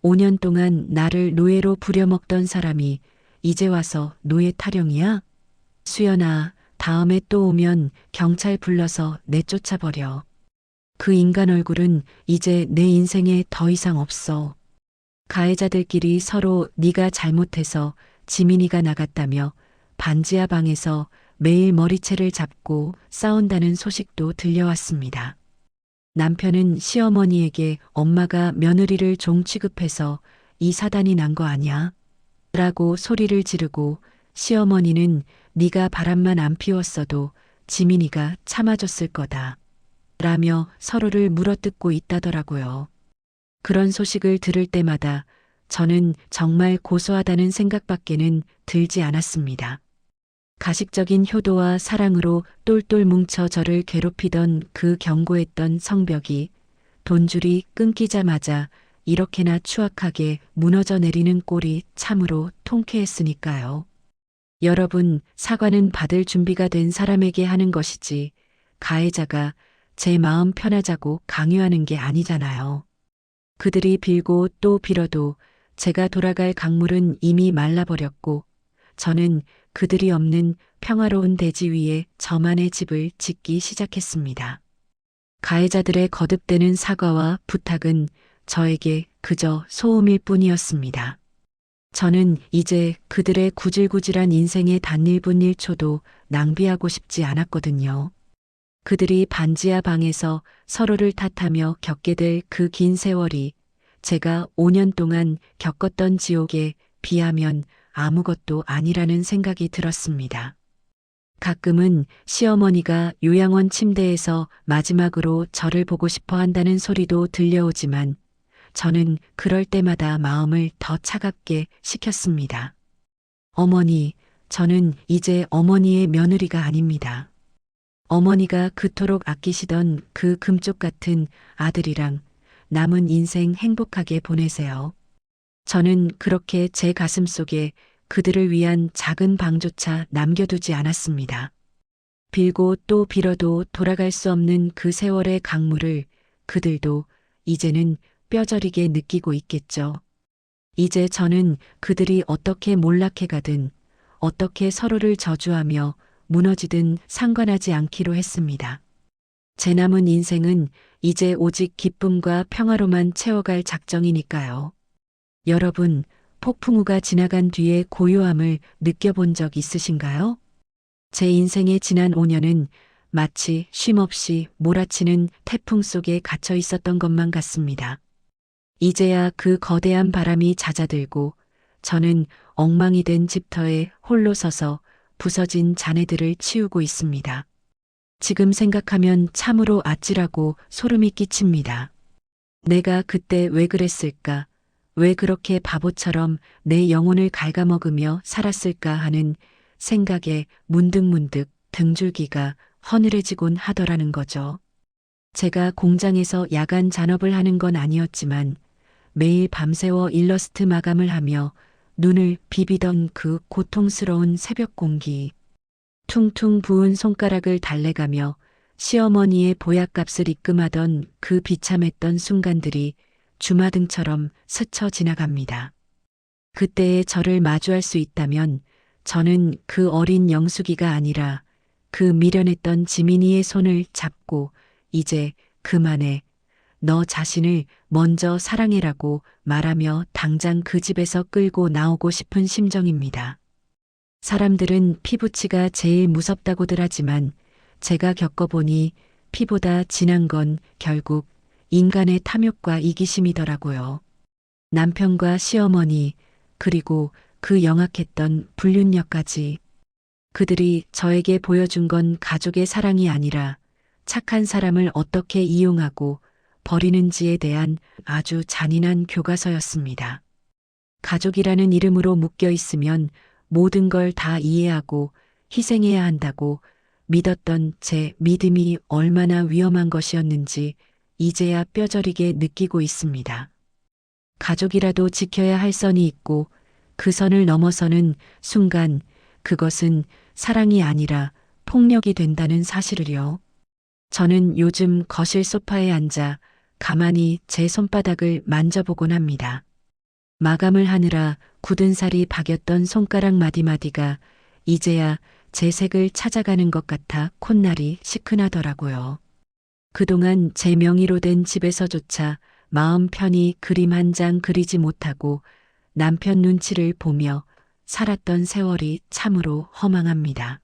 5년 동안 나를 노예로 부려먹던 사람이 이제 와서 노예 타령이야? 수연아, 다음에 또 오면 경찰 불러서 내쫓아버려. 그 인간 얼굴은 이제 내 인생에 더 이상 없어. 가해자들끼리 서로 네가 잘못해서 지민이가 나갔다며 반지하 방에서 매일 머리채를 잡고 싸운다는 소식도 들려왔습니다. 남편은 시어머니에게 엄마가 며느리를 종 취급해서 이 사단이 난 거 아냐? 라고 소리를 지르고 시어머니는 네가 바람만 안 피웠어도 지민이가 참아줬을 거다. 라며 서로를 물어뜯고 있다더라고요. 그런 소식을 들을 때마다 저는 정말 고소하다는 생각밖에는 들지 않았습니다. 가식적인 효도와 사랑으로 똘똘 뭉쳐 저를 괴롭히던 그 견고했던 성벽이 돈줄이 끊기자마자 이렇게나 추악하게 무너져 내리는 꼴이 참으로 통쾌했으니까요. 여러분, 사과는 받을 준비가 된 사람에게 하는 것이지 가해자가 제 마음 편하자고 강요하는 게 아니잖아요. 그들이 빌고 또 빌어도 제가 돌아갈 강물은 이미 말라버렸고 저는 그들이 없는 평화로운 대지 위에 저만의 집을 짓기 시작했습니다. 가해자들의 거듭되는 사과와 부탁은 저에게 그저 소음일 뿐이었습니다. 저는 이제 그들의 구질구질한 인생의 단일분 1초도 낭비하고 싶지 않았거든요. 그들이 반지하 방에서 서로를 탓하며 겪게 될 그 긴 세월이 제가 5년 동안 겪었던 지옥에 비하면 아무것도 아니라는 생각이 들었습니다. 가끔은 시어머니가 요양원 침대에서 마지막으로 저를 보고 싶어 한다는 소리도 들려오지만 저는 그럴 때마다 마음을 더 차갑게 식혔습니다. 어머니, 저는 이제 어머니의 며느리가 아닙니다. 어머니가 그토록 아끼시던 그 금쪽 같은 아들이랑 남은 인생 행복하게 보내세요. 저는 그렇게 제 가슴 속에 그들을 위한 작은 방조차 남겨두지 않았습니다. 빌고 또 빌어도 돌아갈 수 없는 그 세월의 강물을 그들도 이제는 뼈저리게 느끼고 있겠죠. 이제 저는 그들이 어떻게 몰락해 가든 어떻게 서로를 저주하며 무너지든 상관하지 않기로 했습니다. 제 남은 인생은 이제 오직 기쁨과 평화로만 채워갈 작정이니까요. 여러분, 폭풍우가 지나간 뒤에 고요함을 느껴본 적 있으신가요? 제 인생의 지난 5년은 마치 쉼없이 몰아치는 태풍 속에 갇혀 있었던 것만 같습니다. 이제야 그 거대한 바람이 잦아들고 저는 엉망이 된 집터에 홀로 서서 부서진 잔해들을 치우고 있습니다. 지금 생각하면 참으로 아찔하고 소름이 끼칩니다. 내가 그때 왜 그랬을까? 왜 그렇게 바보처럼 내 영혼을 갉아먹으며 살았을까 하는 생각에 문득문득 등줄기가 허늘해지곤 하더라는 거죠. 제가 공장에서 야간 잔업을 하는 건 아니었지만 매일 밤새워 일러스트 마감을 하며 눈을 비비던 그 고통스러운 새벽 공기, 퉁퉁 부은 손가락을 달래가며 시어머니의 보약값을 입금하던 그 비참했던 순간들이 주마등처럼 스쳐 지나갑니다. 그때의 저를 마주할 수 있다면 저는 그 어린 영숙이가 아니라 그 미련했던 지민이의 손을 잡고 이제 그만해, 너 자신을 먼저 사랑해라고 말하며 당장 그 집에서 끌고 나오고 싶은 심정입니다. 사람들은 피부치가 제일 무섭다고들 하지만 제가 겪어보니 피보다 진한 건 결국 인간의 탐욕과 이기심이더라고요. 남편과 시어머니, 그리고 그 영악했던 불륜녀까지. 그들이 저에게 보여준 건 가족의 사랑이 아니라 착한 사람을 어떻게 이용하고 버리는지에 대한 아주 잔인한 교과서였습니다. 가족이라는 이름으로 묶여 있으면 모든 걸 다 이해하고 희생해야 한다고 믿었던 제 믿음이 얼마나 위험한 것이었는지 이제야 뼈저리게 느끼고 있습니다. 가족이라도 지켜야 할 선이 있고 그 선을 넘어서는 순간 그것은 사랑이 아니라 폭력이 된다는 사실을요. 저는 요즘 거실 소파에 앉아 가만히 제 손바닥을 만져보곤 합니다. 마감을 하느라 굳은 살이 박였던 손가락 마디마디가 이제야 제 색을 찾아가는 것 같아 콧날이 시큰하더라고요. 그동안 제 명의로 된 집에서조차 마음 편히 그림 한 장 그리지 못하고 남편 눈치를 보며 살았던 세월이 참으로 허망합니다.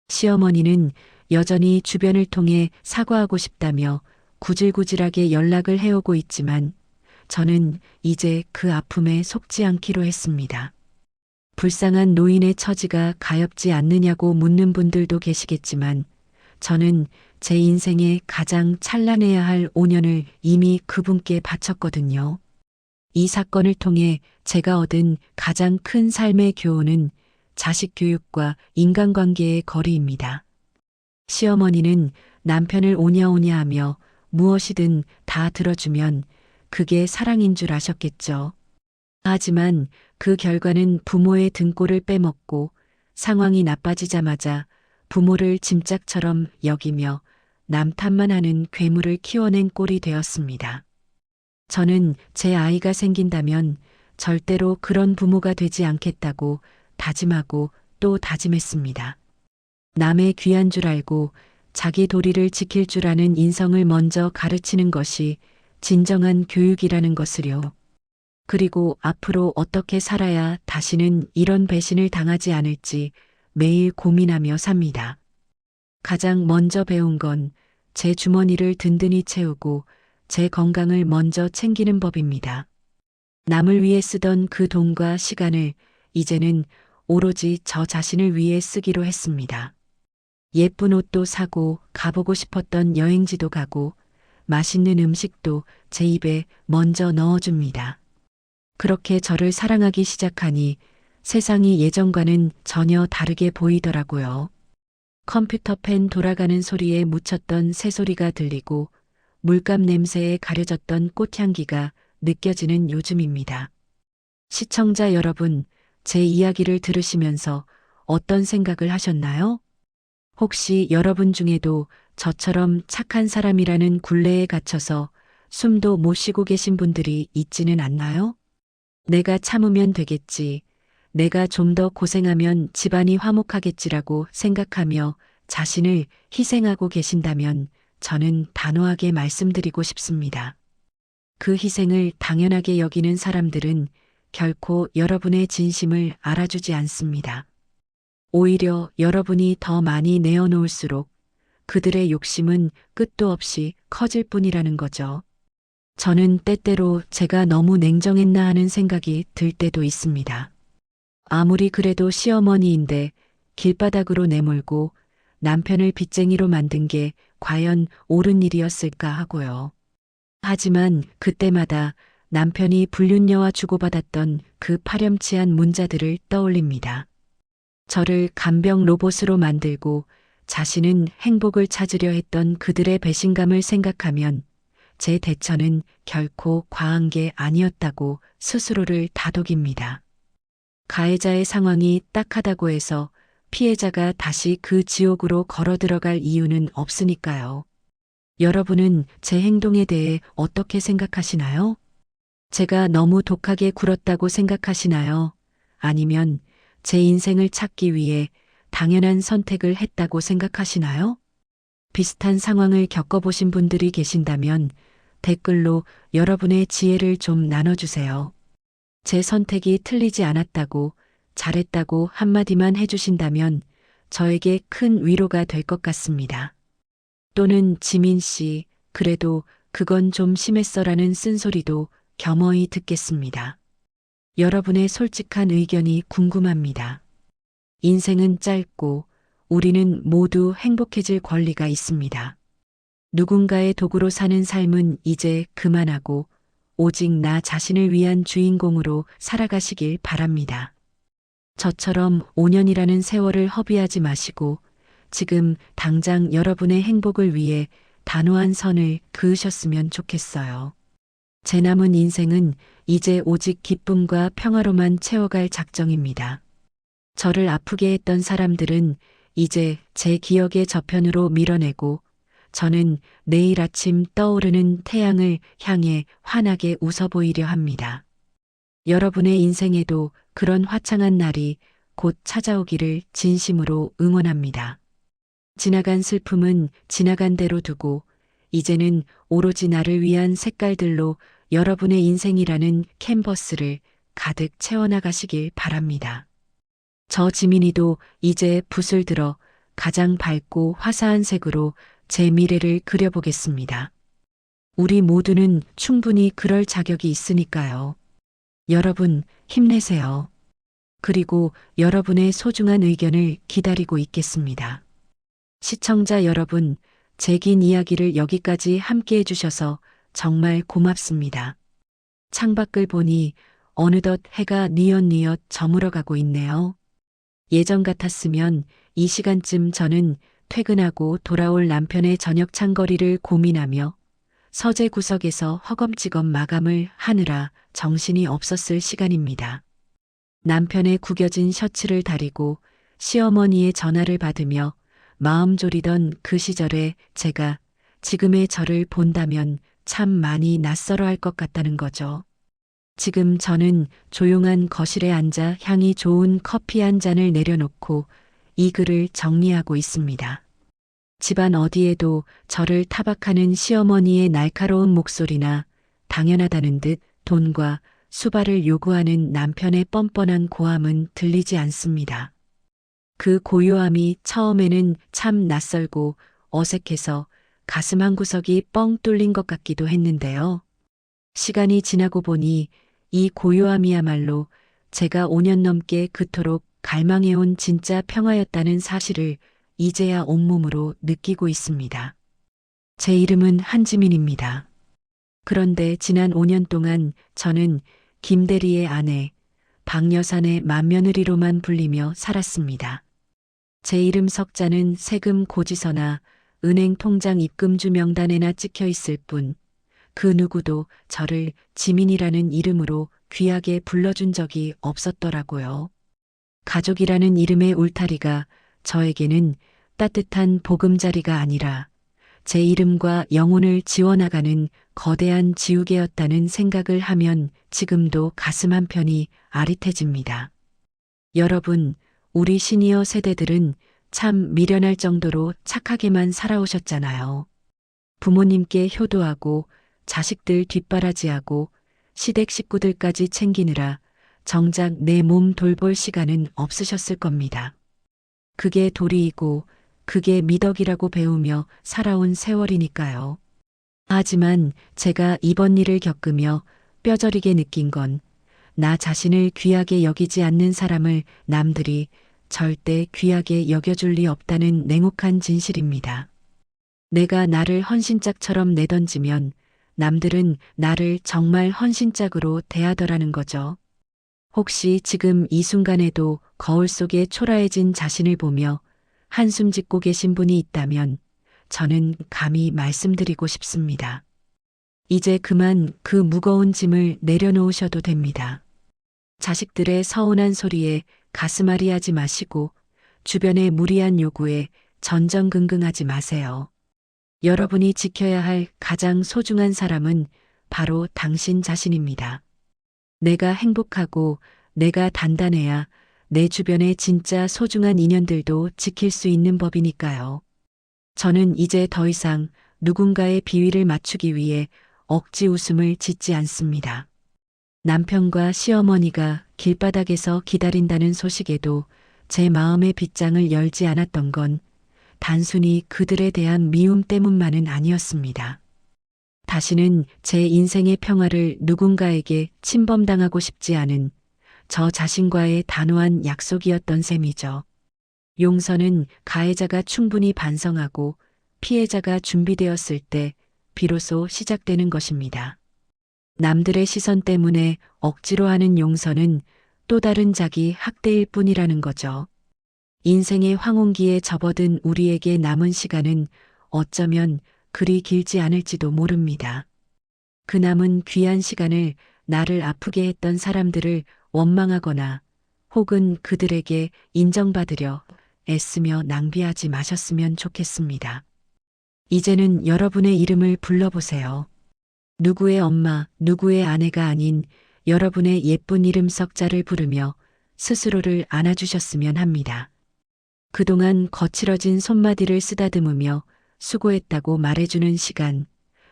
시어머니는 여전히 주변을 통해 사과하고 싶다며 구질구질하게 연락을 해오고 있지만 저는 이제 그 아픔에 속지 않기로 했습니다. 불쌍한 노인의 처지가 가엾지 않느냐고 묻는 분들도 계시겠지만 저는 제 인생에 가장 찬란해야 할 5년을 이미 그분께 바쳤거든요. 이 사건을 통해 제가 얻은 가장 큰 삶의 교훈은 자식 교육과 인간관계의 거리입니다. 시어머니는 남편을 오냐오냐 하며 무엇이든 다 들어주면 그게 사랑인 줄 아셨겠죠. 하지만 그 결과는 부모의 등골을 빼먹고 상황이 나빠지자마자 부모를 짐짝처럼 여기며 남 탓만 하는 괴물을 키워낸 꼴이 되었습니다. 저는 제 아이가 생긴다면 절대로 그런 부모가 되지 않겠다고 다짐하고 또 다짐했습니다. 남의 귀한 줄 알고 자기 도리를 지킬 줄 아는 인성을 먼저 가르치는 것이 진정한 교육이라는 것을요. 그리고 앞으로 어떻게 살아야 다시는 이런 배신을 당하지 않을지 매일 고민하며 삽니다. 가장 먼저 배운 건 제 주머니를 든든히 채우고 제 건강을 먼저 챙기는 법입니다. 남을 위해 쓰던 그 돈과 시간을 이제는 오로지 저 자신을 위해 쓰기로 했습니다. 예쁜 옷도 사고 가보고 싶었던 여행지도 가고 맛있는 음식도 제 입에 먼저 넣어줍니다. 그렇게 저를 사랑하기 시작하니 세상이 예전과는 전혀 다르게 보이더라고요. 컴퓨터 펜 돌아가는 소리에 묻혔던 새소리가 들리고 물감 냄새에 가려졌던 꽃향기가 느껴지는 요즘입니다. 시청자 여러분, 제 이야기를 들으시면서 어떤 생각을 하셨나요? 혹시 여러분 중에도 저처럼 착한 사람이라는 굴레에 갇혀서 숨도 못 쉬고 계신 분들이 있지는 않나요? 내가 참으면 되겠지. 내가 좀 더 고생하면 집안이 화목하겠지라고 생각하며 자신을 희생하고 계신다면 저는 단호하게 말씀드리고 싶습니다. 그 희생을 당연하게 여기는 사람들은 결코 여러분의 진심을 알아주지 않습니다. 오히려 여러분이 더 많이 내어놓을수록 그들의 욕심은 끝도 없이 커질 뿐이라는 거죠. 저는 때때로 제가 너무 냉정했나 하는 생각이 들 때도 있습니다. 아무리 그래도 시어머니인데 길바닥으로 내몰고 남편을 빚쟁이로 만든 게 과연 옳은 일이었을까 하고요. 하지만 그때마다 남편이 불륜녀와 주고받았던 그 파렴치한 문자들을 떠올립니다. 저를 간병 로봇으로 만들고 자신은 행복을 찾으려 했던 그들의 배신감을 생각하면 제 대처는 결코 과한 게 아니었다고 스스로를 다독입니다. 가해자의 상황이 딱하다고 해서 피해자가 다시 그 지옥으로 걸어 들어갈 이유는 없으니까요. 여러분은 제 행동에 대해 어떻게 생각하시나요? 제가 너무 독하게 굴었다고 생각하시나요? 아니면 제 인생을 찾기 위해 당연한 선택을 했다고 생각하시나요? 비슷한 상황을 겪어보신 분들이 계신다면 댓글로 여러분의 지혜를 좀 나눠주세요. 제 선택이 틀리지 않았다고, 잘했다고 한마디만 해주신다면 저에게 큰 위로가 될 것 같습니다. 또는 지민 씨, 그래도 그건 좀 심했어라는 쓴소리도 겸허히 듣겠습니다. 여러분의 솔직한 의견이 궁금합니다. 인생은 짧고 우리는 모두 행복해질 권리가 있습니다. 누군가의 도구로 사는 삶은 이제 그만하고 오직 나 자신을 위한 주인공으로 살아가시길 바랍니다. 저처럼 5년이라는 세월을 허비하지 마시고 지금 당장 여러분의 행복을 위해 단호한 선을 그으셨으면 좋겠어요. 제 남은 인생은 이제 오직 기쁨과 평화로만 채워갈 작정입니다. 저를 아프게 했던 사람들은 이제 제 기억의 저편으로 밀어내고 저는 내일 아침 떠오르는 태양을 향해 환하게 웃어 보이려 합니다. 여러분의 인생에도 그런 화창한 날이 곧 찾아오기를 진심으로 응원합니다. 지나간 슬픔은 지나간 대로 두고 이제는 오로지 나를 위한 색깔들로 여러분의 인생이라는 캔버스를 가득 채워나가시길 바랍니다. 저 지민이도 이제 붓을 들어 가장 밝고 화사한 색으로 제 미래를 그려보겠습니다. 우리 모두는 충분히 그럴 자격이 있으니까요. 여러분, 힘내세요. 그리고 여러분의 소중한 의견을 기다리고 있겠습니다. 시청자 여러분, 제 긴 이야기를 여기까지 함께 해주셔서 정말 고맙습니다. 창밖을 보니 어느덧 해가 뉘엿뉘엿 저물어가고 있네요. 예전 같았으면 이 시간쯤 저는 퇴근하고 돌아올 남편의 저녁 창거리를 고민하며 서재 구석에서 허검지검 마감을 하느라 정신이 없었을 시간입니다. 남편의 구겨진 셔츠를 다리고 시어머니의 전화를 받으며 마음 졸이던 그 시절에 제가 지금의 저를 본다면 참 많이 낯설어 할 것 같다는 거죠. 지금 저는 조용한 거실에 앉아 향이 좋은 커피 한 잔을 내려놓고 이 글을 정리하고 있습니다. 집안 어디에도 저를 타박하는 시어머니의 날카로운 목소리나 당연하다는 듯 돈과 수발을 요구하는 남편의 뻔뻔한 고함은 들리지 않습니다. 그 고요함이 처음에는 참 낯설고 어색해서 가슴 한구석이 뻥 뚫린 것 같기도 했는데요. 시간이 지나고 보니 이 고요함이야말로 제가 5년 넘게 그토록 갈망해온 진짜 평화였다는 사실을 이제야 온몸으로 느끼고 있습니다. 제 이름은 한지민입니다. 그런데 지난 5년 동안 저는 김대리의 아내, 박여산의 맏며느리로만 불리며 살았습니다. 제 이름 석자는 세금 고지서나 은행 통장 입금주 명단에나 찍혀 있을 뿐, 그 누구도 저를 지민이라는 이름으로 귀하게 불러준 적이 없었더라고요. 가족이라는 이름의 울타리가 저에게는 따뜻한 보금자리가 아니라 제 이름과 영혼을 지워나가는 거대한 지우개였다는 생각을 하면 지금도 가슴 한편이 아릿해집니다. 여러분, 우리 시니어 세대들은 참 미련할 정도로 착하게만 살아오셨잖아요. 부모님께 효도하고 자식들 뒷바라지하고 시댁 식구들까지 챙기느라 정작 내 몸 돌볼 시간은 없으셨을 겁니다. 그게 도리이고 그게 미덕이라고 배우며 살아온 세월이니까요. 하지만 제가 이번 일을 겪으며 뼈저리게 느낀 건 나 자신을 귀하게 여기지 않는 사람을 남들이 절대 귀하게 여겨줄 리 없다는 냉혹한 진실입니다. 내가 나를 헌신짝처럼 내던지면 남들은 나를 정말 헌신짝으로 대하더라는 거죠. 혹시 지금 이 순간에도 거울 속에 초라해진 자신을 보며 한숨 짓고 계신 분이 있다면 저는 감히 말씀드리고 싶습니다. 이제 그만 그 무거운 짐을 내려놓으셔도 됩니다. 자식들의 서운한 소리에 가슴앓이하지 마시고 주변의 무리한 요구에 전전긍긍하지 마세요. 여러분이 지켜야 할 가장 소중한 사람은 바로 당신 자신입니다. 내가 행복하고 내가 단단해야 내 주변의 진짜 소중한 인연들도 지킬 수 있는 법이니까요. 저는 이제 더 이상 누군가의 비위를 맞추기 위해 억지 웃음을 짓지 않습니다. 남편과 시어머니가 길바닥에서 기다린다는 소식에도 제 마음의 빗장을 열지 않았던 건 단순히 그들에 대한 미움 때문만은 아니었습니다. 다시는 제 인생의 평화를 누군가에게 침범당하고 싶지 않은 저 자신과의 단호한 약속이었던 셈이죠. 용서는 가해자가 충분히 반성하고 피해자가 준비되었을 때 비로소 시작되는 것입니다. 남들의 시선 때문에 억지로 하는 용서는 또 다른 자기 학대일 뿐이라는 거죠. 인생의 황혼기에 접어든 우리에게 남은 시간은 어쩌면 그리 길지 않을지도 모릅니다. 그 남은 귀한 시간을 나를 아프게 했던 사람들을 원망하거나 혹은 그들에게 인정받으려 애쓰며 낭비하지 마셨으면 좋겠습니다. 이제는 여러분의 이름을 불러보세요. 누구의 엄마, 누구의 아내가 아닌 여러분의 예쁜 이름 석자를 부르며 스스로를 안아주셨으면 합니다. 그동안 거칠어진 손마디를 쓰다듬으며 수고했다고 말해주는 시간,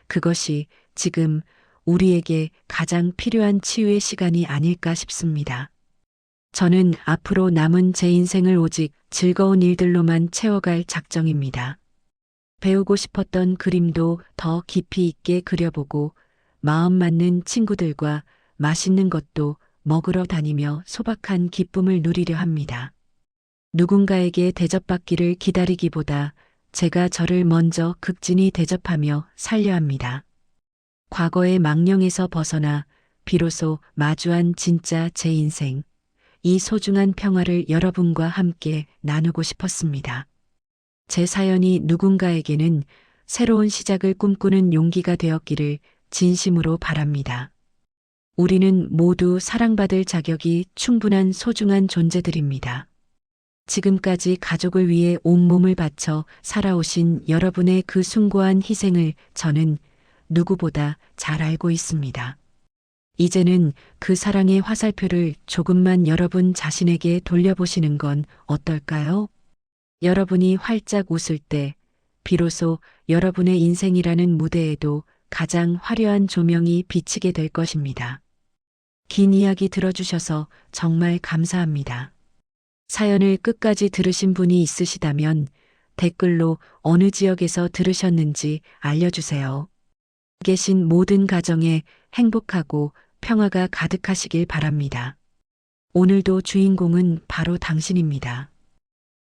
그것이 지금 우리에게 가장 필요한 치유의 시간이 아닐까 싶습니다. 저는 앞으로 남은 제 인생을 오직 즐거운 일들로만 채워갈 작정입니다. 배우고 싶었던 그림도 더 깊이 있게 그려보고 마음 맞는 친구들과 맛있는 것도 먹으러 다니며 소박한 기쁨을 누리려 합니다. 누군가에게 대접받기를 기다리기보다 제가 저를 먼저 극진히 대접하며 살려 합니다. 과거의 망령에서 벗어나 비로소 마주한 진짜 제 인생, 이 소중한 평화를 여러분과 함께 나누고 싶었습니다. 제 사연이 누군가에게는 새로운 시작을 꿈꾸는 용기가 되었기를 진심으로 바랍니다. 우리는 모두 사랑받을 자격이 충분한 소중한 존재들입니다. 지금까지 가족을 위해 온몸을 바쳐 살아오신 여러분의 그 숭고한 희생을 저는 누구보다 잘 알고 있습니다. 이제는 그 사랑의 화살표를 조금만 여러분 자신에게 돌려보시는 건 어떨까요? 여러분이 활짝 웃을 때, 비로소 여러분의 인생이라는 무대에도 가장 화려한 조명이 비치게 될 것입니다. 긴 이야기 들어주셔서 정말 감사합니다. 사연을 끝까지 들으신 분이 있으시다면 댓글로 어느 지역에서 들으셨는지 알려주세요. 계신 모든 가정에 행복하고 평화가 가득하시길 바랍니다. 오늘도 주인공은 바로 당신입니다.